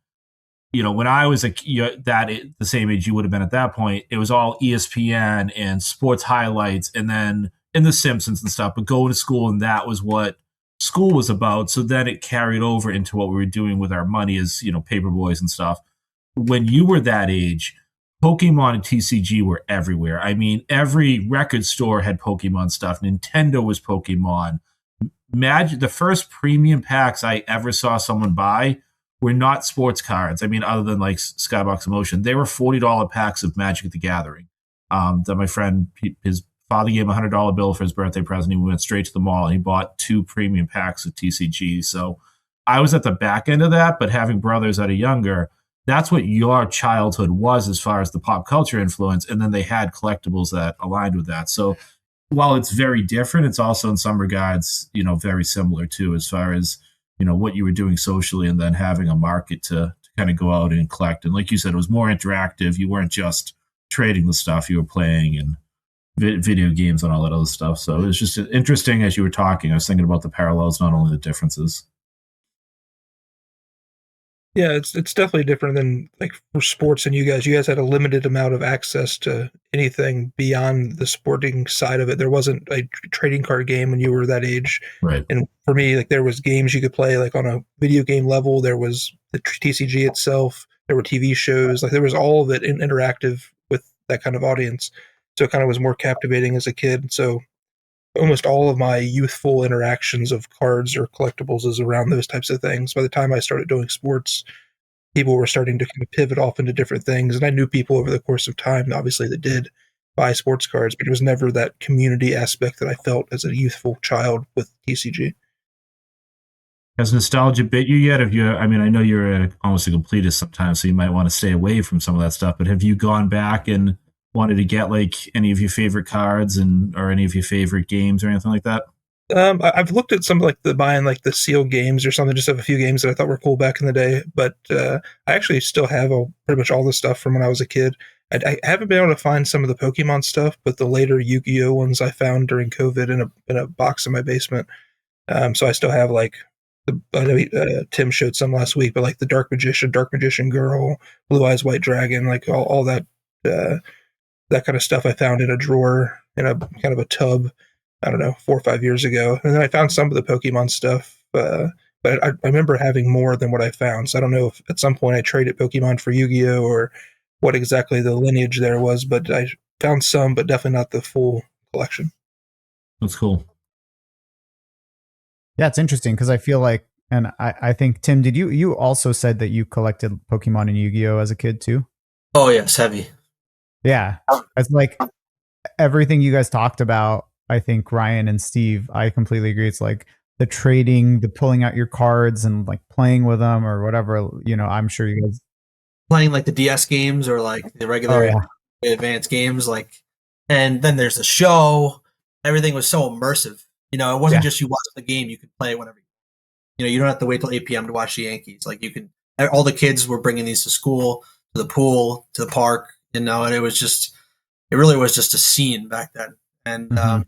when I was the same age you would have been at that point, it was all ESPN and sports highlights, and then in The Simpsons and stuff. But going to school, and that was what school was about. So then it carried over into what we were doing with our money as paper boys and stuff. When you were that age, Pokemon and TCG were everywhere. I mean, every record store had Pokemon stuff. Nintendo was Pokemon. The first premium packs I ever saw someone buy were not sports cards. I mean, other than like Skybox Emotion, they were $40 packs of Magic the Gathering. That my friend, his father gave him a $100 bill for his birthday present. He went straight to the mall and he bought 2 premium packs of TCG. So I was at the back end of that, but having brothers that are younger, that's what your childhood was as far as the pop culture influence. And then they had collectibles that aligned with that. So while it's very different, it's also in some regards, very similar too, as far as, what you were doing socially and then having a market to kind of go out and collect. And like you said, it was more interactive. You weren't just trading the stuff, you were playing and video games and all that other stuff. So it was just interesting as you were talking. I was thinking about the parallels, not only the differences. Yeah, it's definitely different than like for sports, and you guys had a limited amount of access to anything beyond the sporting side of it. There wasn't a trading card game when you were that age. Right. And for me, like there was games you could play like on a video game level. There was the TCG itself. There were TV shows. Like there was all of it interactive with that kind of audience. So it kind of was more captivating as a kid. So almost all of my youthful interactions of cards or collectibles is around those types of things. By the time I started doing sports, people were starting to kind of pivot off into different things. And I knew people over the course of time, obviously, that did buy sports cards, but it was never that community aspect that I felt as a youthful child with TCG. Has nostalgia bit you yet? Have you? I mean, I know you're almost a completist sometimes, so you might want to stay away from some of that stuff. But have you gone back and wanted to get like any of your favorite cards and or any of your favorite games or anything like that? I've looked at some like the buying like the sealed games or something. Just have a few games that I thought were cool back in the day, but I actually still have pretty much all the stuff from when I was a kid. I haven't been able to find some of the Pokemon stuff, but the later Yu-Gi-Oh ones I found during COVID in a box in my basement. So I still have like I know Tim showed some last week, but like the Dark Magician Girl, Blue Eyes White Dragon, like all that that kind of stuff I found in a drawer in a kind of a tub. I don't know, 4 or 5 years ago, and then I found some of the Pokemon stuff. But I remember having more than what I found. So I don't know if at some point I traded Pokemon for Yu-Gi-Oh or what exactly the lineage there was. But I found some, but definitely not the full collection. That's cool. Yeah, it's interesting because I feel like, and I think Tim, did you also said that you collected Pokemon and Yu-Gi-Oh as a kid too? Oh yes, heavy. Yeah, it's like everything you guys talked about. I think Ryan and Steve, I completely agree. It's like the trading, the pulling out your cards and like playing with them or whatever. You know, I'm sure you guys Playing like the DS games or like the regular Oh, advanced games, like, and then there's the show. Everything was so immersive. You know, it wasn't Yeah. just you watch the game; you could play it whenever. You know, you don't have to wait till 8 p.m. to watch the Yankees. Like you could. All the kids were bringing these to school, to the pool, to the park. You know, and it really was just a scene back then. And Mhm.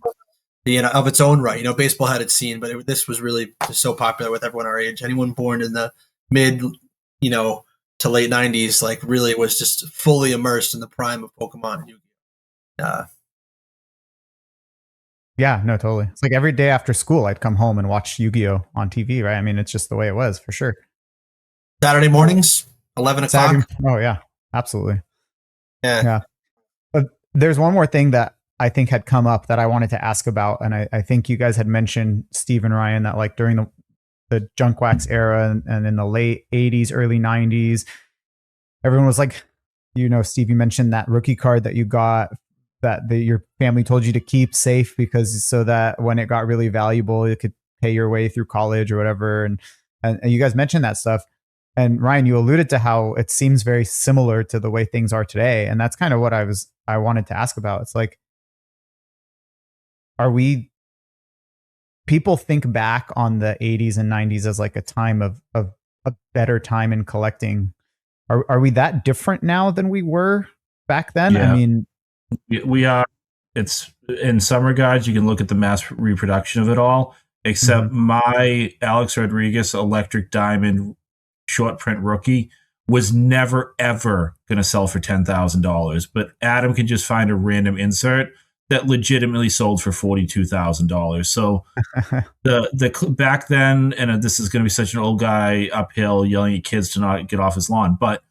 you know, of its own right. You know, baseball had its scene, but this was really just so popular with everyone our age. Anyone born in the mid, you know, to late '90s, like really was just fully immersed in the prime of Pokemon and Yu-Gi-Oh. Yeah, no, totally. It's like every day after school, I'd come home and watch Yu-Gi-Oh on TV, right? I mean, it's just the way it was for sure. Saturday mornings, 11 o'clock. Saturday, oh yeah, absolutely. Yeah. Yeah. But there's one more thing that I think had come up that I wanted to ask about. And I think you guys had mentioned, Steve and Ryan, that like during the junk wax era and in the late 80s, early 90s, everyone was like, you know, Steve, you mentioned that rookie card that you got that your family told you to keep safe because so that when it got really valuable, it could pay your way through college or whatever. And you guys mentioned that stuff. And Ryan, you alluded to how it seems very similar to the way things are today. And that's kind of what I wanted to ask about. It's like, are we people think back on the 80s and 90s as like a time of a better time in collecting? Are we that different now than we were back then? Yeah. I mean, We are. It's in some regards you can look at the mass reproduction of it all, except my Alex Rodriguez Electric Diamond short print rookie was never ever going to sell for $10,000. But Adam can just find a random insert that legitimately sold for $42,000. So the back then, and this is going to be such an old guy uphill yelling at kids to not get off his lawn, but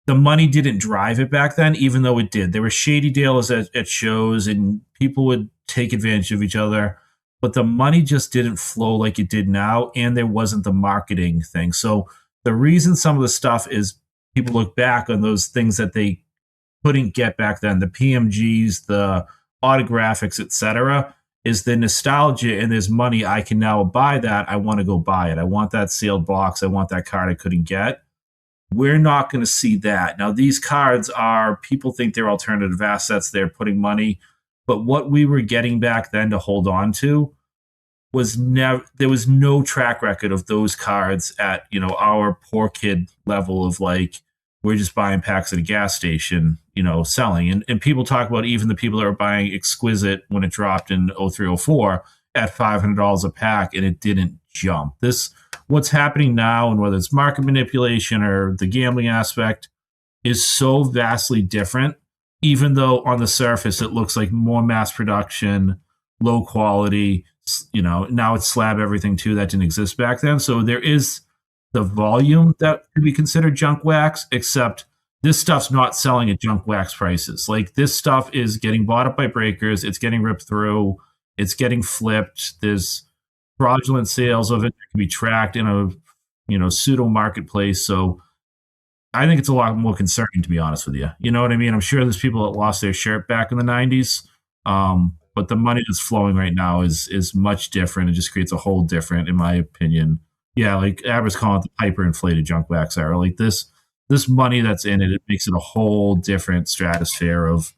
the money didn't drive it back then, even though it did. There were shady deals at shows and people would take advantage of each other, but the money just didn't flow like it did now. And there wasn't the marketing thing. So the reason some of the stuff is people look back on those things that they couldn't get back then, the PMGs, the autographics, etc., is the nostalgia and there's money. I can now buy that. I want to go buy it. I want that sealed box. I want that card I couldn't get. We're not going to see that. Now, these cards are, people think they're alternative assets. They're putting money. But what we were getting back then to hold on to was never, there was no track record of those cards at, you know, our poor kid level of like, we're just buying packs at a gas station, you know, selling. And people talk about even the people that were buying Exquisite when it dropped in 0304 at $500 a pack and it didn't jump. What's happening now, and whether it's market manipulation or the gambling aspect, is so vastly different, even though on the surface it looks like more mass production, low quality, you know, now it's slab everything too. That didn't exist back then. So there is the volume that could be considered junk wax, except this stuff's not selling at junk wax prices. Like this stuff is getting bought up by breakers. It's getting ripped through. It's getting flipped. There's fraudulent sales of it that can be tracked in a, you know, pseudo marketplace. So I think it's a lot more concerning, to be honest with you. You know what I mean? I'm sure there's people that lost their shirt back in the 90s, but the money that's flowing right now is much different. It just creates a whole different, in my opinion, Yeah, like Aber's calling it the hyperinflated junk wax era. Like this money that's in it, it makes it a whole different stratosphere of,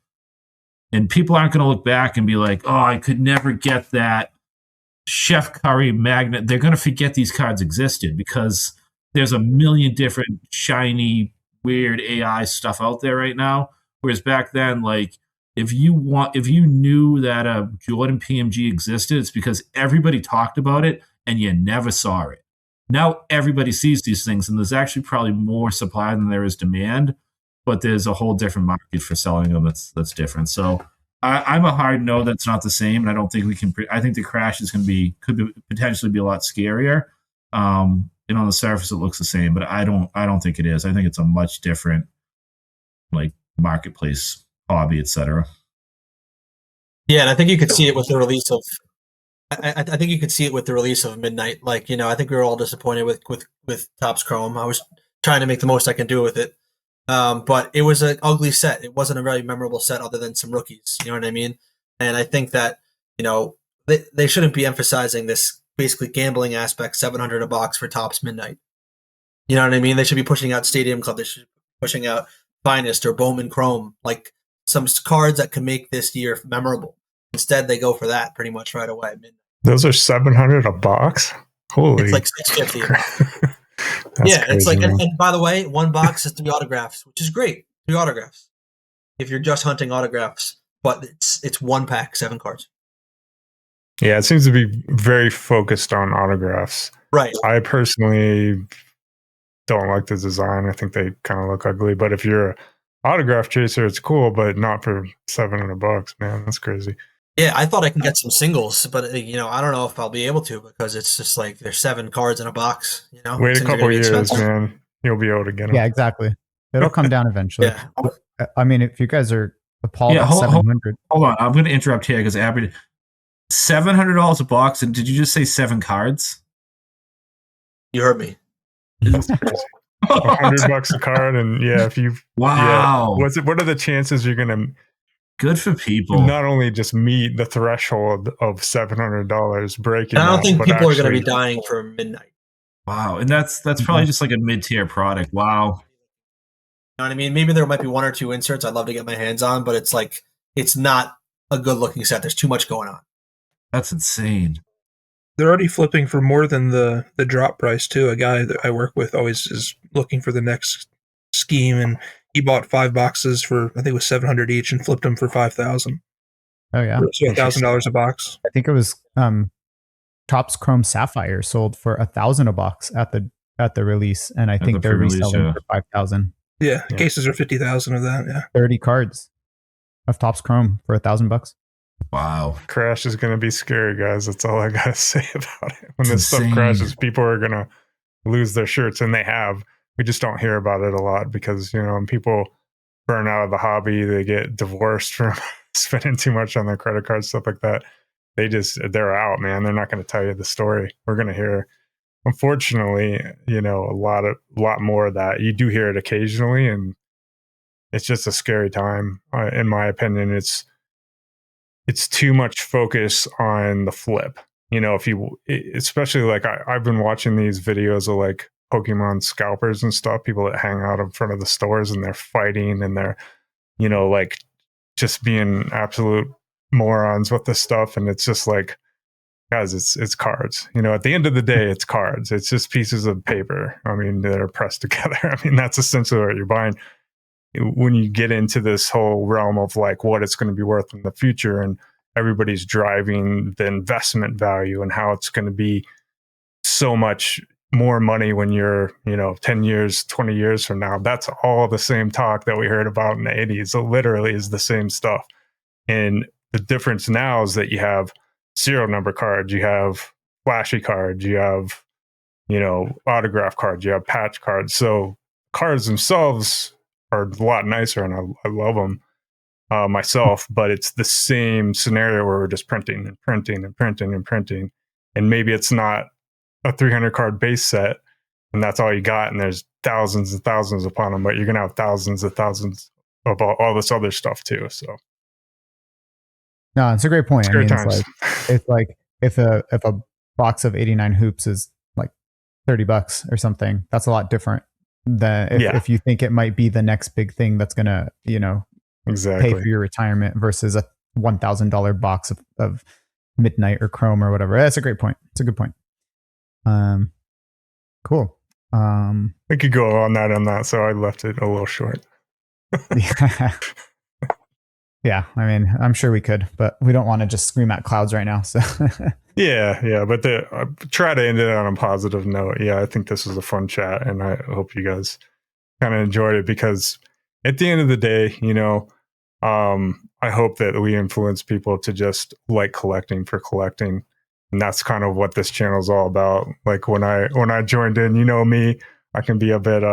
and people aren't going to look back and be like, oh, I could never get that Chef Curry magnet. They're going to forget these cards existed because there's a million different shiny, weird AI stuff out there right now. Whereas back then, like if you knew that a Jordan PMG existed, it's because everybody talked about it and you never saw it. Now everybody sees these things, and there's actually probably more supply than there is demand. But there's a whole different market for selling them that's different. So I'm a hard no. That's not the same, and I don't think we can. I think the crash is going to could potentially be a lot scarier. And on the surface, it looks the same, but I don't think it is. I think it's a much different, like marketplace, hobby, etc. Yeah, and I think you could see it with the release of. I think you could see it with the release of Midnight. Like, I think we were all disappointed with Topps Chrome. I was trying to make the most I can do with it. But it was an ugly set. It wasn't a very memorable set other than some rookies. You know what I mean? And I think that, they shouldn't be emphasizing this basically gambling aspect, 700 a box for Topps Midnight. You know what I mean? They should be pushing out Stadium Club. They should be pushing out Finest or Bowman Chrome, like some cards that can make this year memorable. Instead, they go for that pretty much right away. Those are 700 a box? Holy. It's like 650. Yeah, it's like, and by the way, one box is 3 autographs, which is great. 3 autographs. If you're just hunting autographs, but it's 1 pack, 7 cards. Yeah, it seems to be very focused on autographs. Right. I personally don't like the design. I think they kind of look ugly. But if you're an autograph chaser, it's cool, but not for $700, man. That's crazy. Yeah, I thought I can get some singles, but I don't know if I'll be able to because it's just like there's 7 cards in a box. Wait a couple years, man. You'll be able to get them. Yeah, exactly. It'll come down eventually. Yeah. I mean, if you guys are appalled at 700, hold on. I'm going to interrupt here because $700 a box, and did you just say 7 cards? You heard me. $100 a card, and if you wow, what are the chances you're going to? Good for people. Not only just meet the threshold of $700 breaking. I don't think people are going to be dying for Midnight. Wow, and that's probably just like a mid-tier product. Wow. You know what I mean? Maybe there might be 1 or 2 inserts I'd love to get my hands on, but it's like it's not a good looking set. There's too much going on. That's insane. They're already flipping for more than the drop price too. A guy that I work with always is looking for the next scheme, and he bought 5 boxes for I think it was $700 each, and flipped them for $5,000. Oh yeah, so $1,000 a box. I think it was Topps Chrome Sapphire sold for $1,000 a box at the release, and I think they're reselling for $5,000. Yeah, cases are 50,000 of that. Yeah, 30 cards of Topps Chrome for $1,000. Wow. Crash is going to be scary, guys. That's all I got to say about it. When this stuff crashes, people are going to lose their shirts, and they have. We just don't hear about it a lot because, when people burn out of the hobby, they get divorced from spending too much on their credit cards, stuff like that. They're out, man. They're not going to tell you the story. We're going to hear, unfortunately, a lot more of that. You do hear it occasionally, and it's just a scary time. In my opinion, it's too much focus on the flip. Especially like I've been watching these videos of like Pokemon scalpers and stuff, people that hang out in front of the stores and they're fighting and they're, like just being absolute morons with this stuff. And it's just like, guys, it's cards. At the end of the day, it's cards. It's just pieces of paper. I mean, that are pressed together. I mean, that's essentially what you're buying. When you get into this whole realm of like what it's going to be worth in the future, and everybody's driving the investment value and how it's going to be so much more money when you're 10 years 20 years from now, that's all the same talk that we heard about in the 80s. It literally is the same stuff. And the difference now is that you have serial number cards, you have flashy cards, you have autograph cards, you have patch cards. So cards themselves are a lot nicer, and I love them myself, but it's the same scenario where we're just printing and printing and printing and printing. And maybe it's not a 300 card base set and that's all you got, and there's thousands and thousands upon them, but you're going to have thousands and thousands of all this other stuff too. So no, it's a great point. It's like if a box of 89 hoops is like $30 or something. That's a lot different than if you think it might be the next big thing that's gonna, pay for your retirement versus a $1,000 box of Midnight or Chrome or whatever. That's a great point. It's a good point. Cool. We could go on that, so I left it a little short. Yeah, I mean, I'm sure we could, but we don't want to just scream at clouds right now. So yeah, but try to end it on a positive note. Yeah, I think this was a fun chat, and I hope you guys kind of enjoyed it, because at the end of the day, I hope that we influence people to just like collecting for collecting. And that's kind of what this channel is all about. Like when I joined in, me, I can be a bit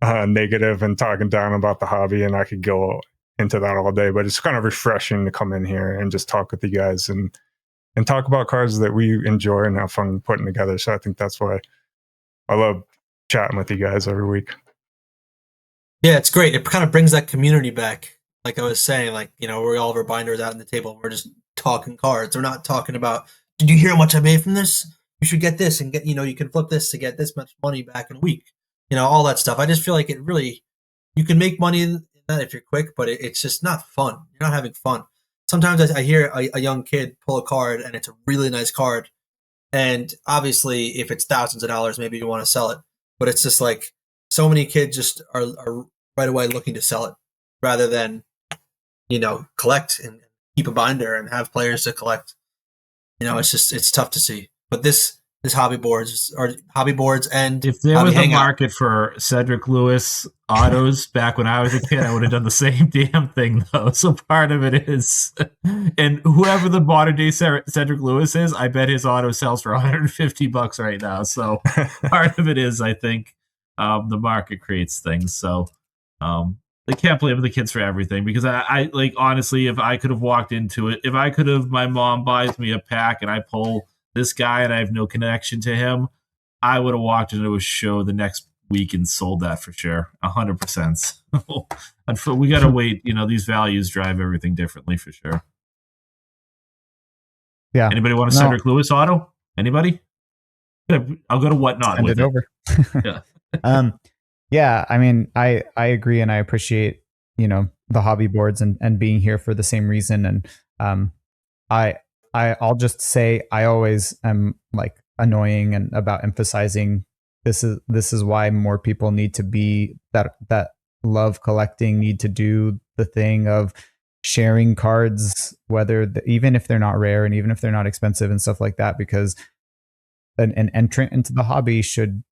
negative and talking down about the hobby, and I could go into that all day. But it's kind of refreshing to come in here and just talk with you guys and talk about cards that we enjoy and have fun putting together. So I think that's why I love chatting with you guys every week. Yeah, it's great. It kind of brings that community back. Like I was saying, we all have our binders out on the table. We're just talking cards. We're not talking about, did you hear how much I made from this? You should get this and get, you can flip this to get this much money back in a week. All that stuff. I just feel like it really, you can make money in that if you're quick, but it's just not fun. You're not having fun. Sometimes I hear a young kid pull a card and it's a really nice card. And obviously, if it's thousands of dollars, maybe you want to sell it. But it's just like so many kids just are right away looking to sell it rather than, collect and keep a binder and have players to collect. It's tough to see. But this hobby boards and if there was a hangout. market for Cedric Lewis autos back when I was a kid, I would have done the same damn thing though. So part of it is, and whoever the modern day Cedric Lewis is, I bet his auto sells for $150 right now. So part of it is, I think, the market creates things. So they can't blame the kids for everything, because I like, honestly, if I could have walked into it, my mom buys me a pack and I pull this guy and I have no connection to him, I would have walked into a show the next week and sold that for sure. 100%. We got to wait. These values drive everything differently for sure. Yeah. Anybody want a Cedric Lewis auto? Anybody? I'll go to Whatnot Send with it over. Yeah. Yeah, I mean, I agree, and I appreciate, the hobby boards and being here for the same reason. And I'll just say I always am like annoying and about emphasizing this is why more people need to be that love collecting, need to do the thing of sharing cards, even if they're not rare and even if they're not expensive and stuff like that, because an entrant into the hobby should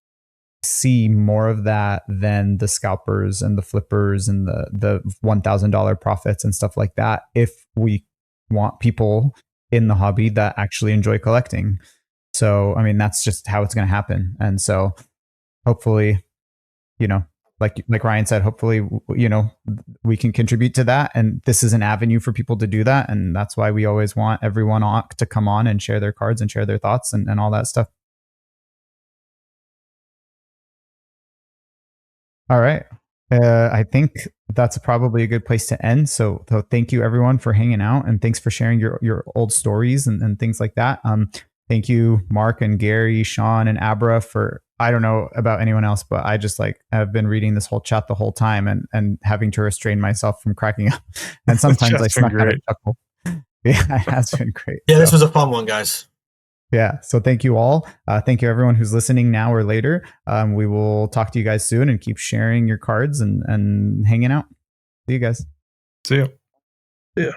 see more of that than the scalpers and the flippers and the $1,000 profits and stuff like that, if we want people in the hobby that actually enjoy collecting. So I mean, that's just how it's going to happen. And so hopefully, like Ryan said, hopefully, we can contribute to that, and this is an avenue for people to do that. And that's why we always want everyone to come on and share their cards and share their thoughts and all that stuff. All right. I think that's probably a good place to end. So thank you everyone for hanging out, and thanks for sharing your old stories and things like that. Thank you, Mark and Gary, Sean and Abra, for, I don't know about anyone else, but I just have been reading this whole chat the whole time and having to restrain myself from cracking up. And sometimes I snuck out a chuckle. Yeah, it has been great. Yeah, this was a fun one, guys. Yeah. So thank you all. Thank you everyone who's listening now or later. We will talk to you guys soon, and keep sharing your cards and hanging out. See you guys. See ya. Yeah.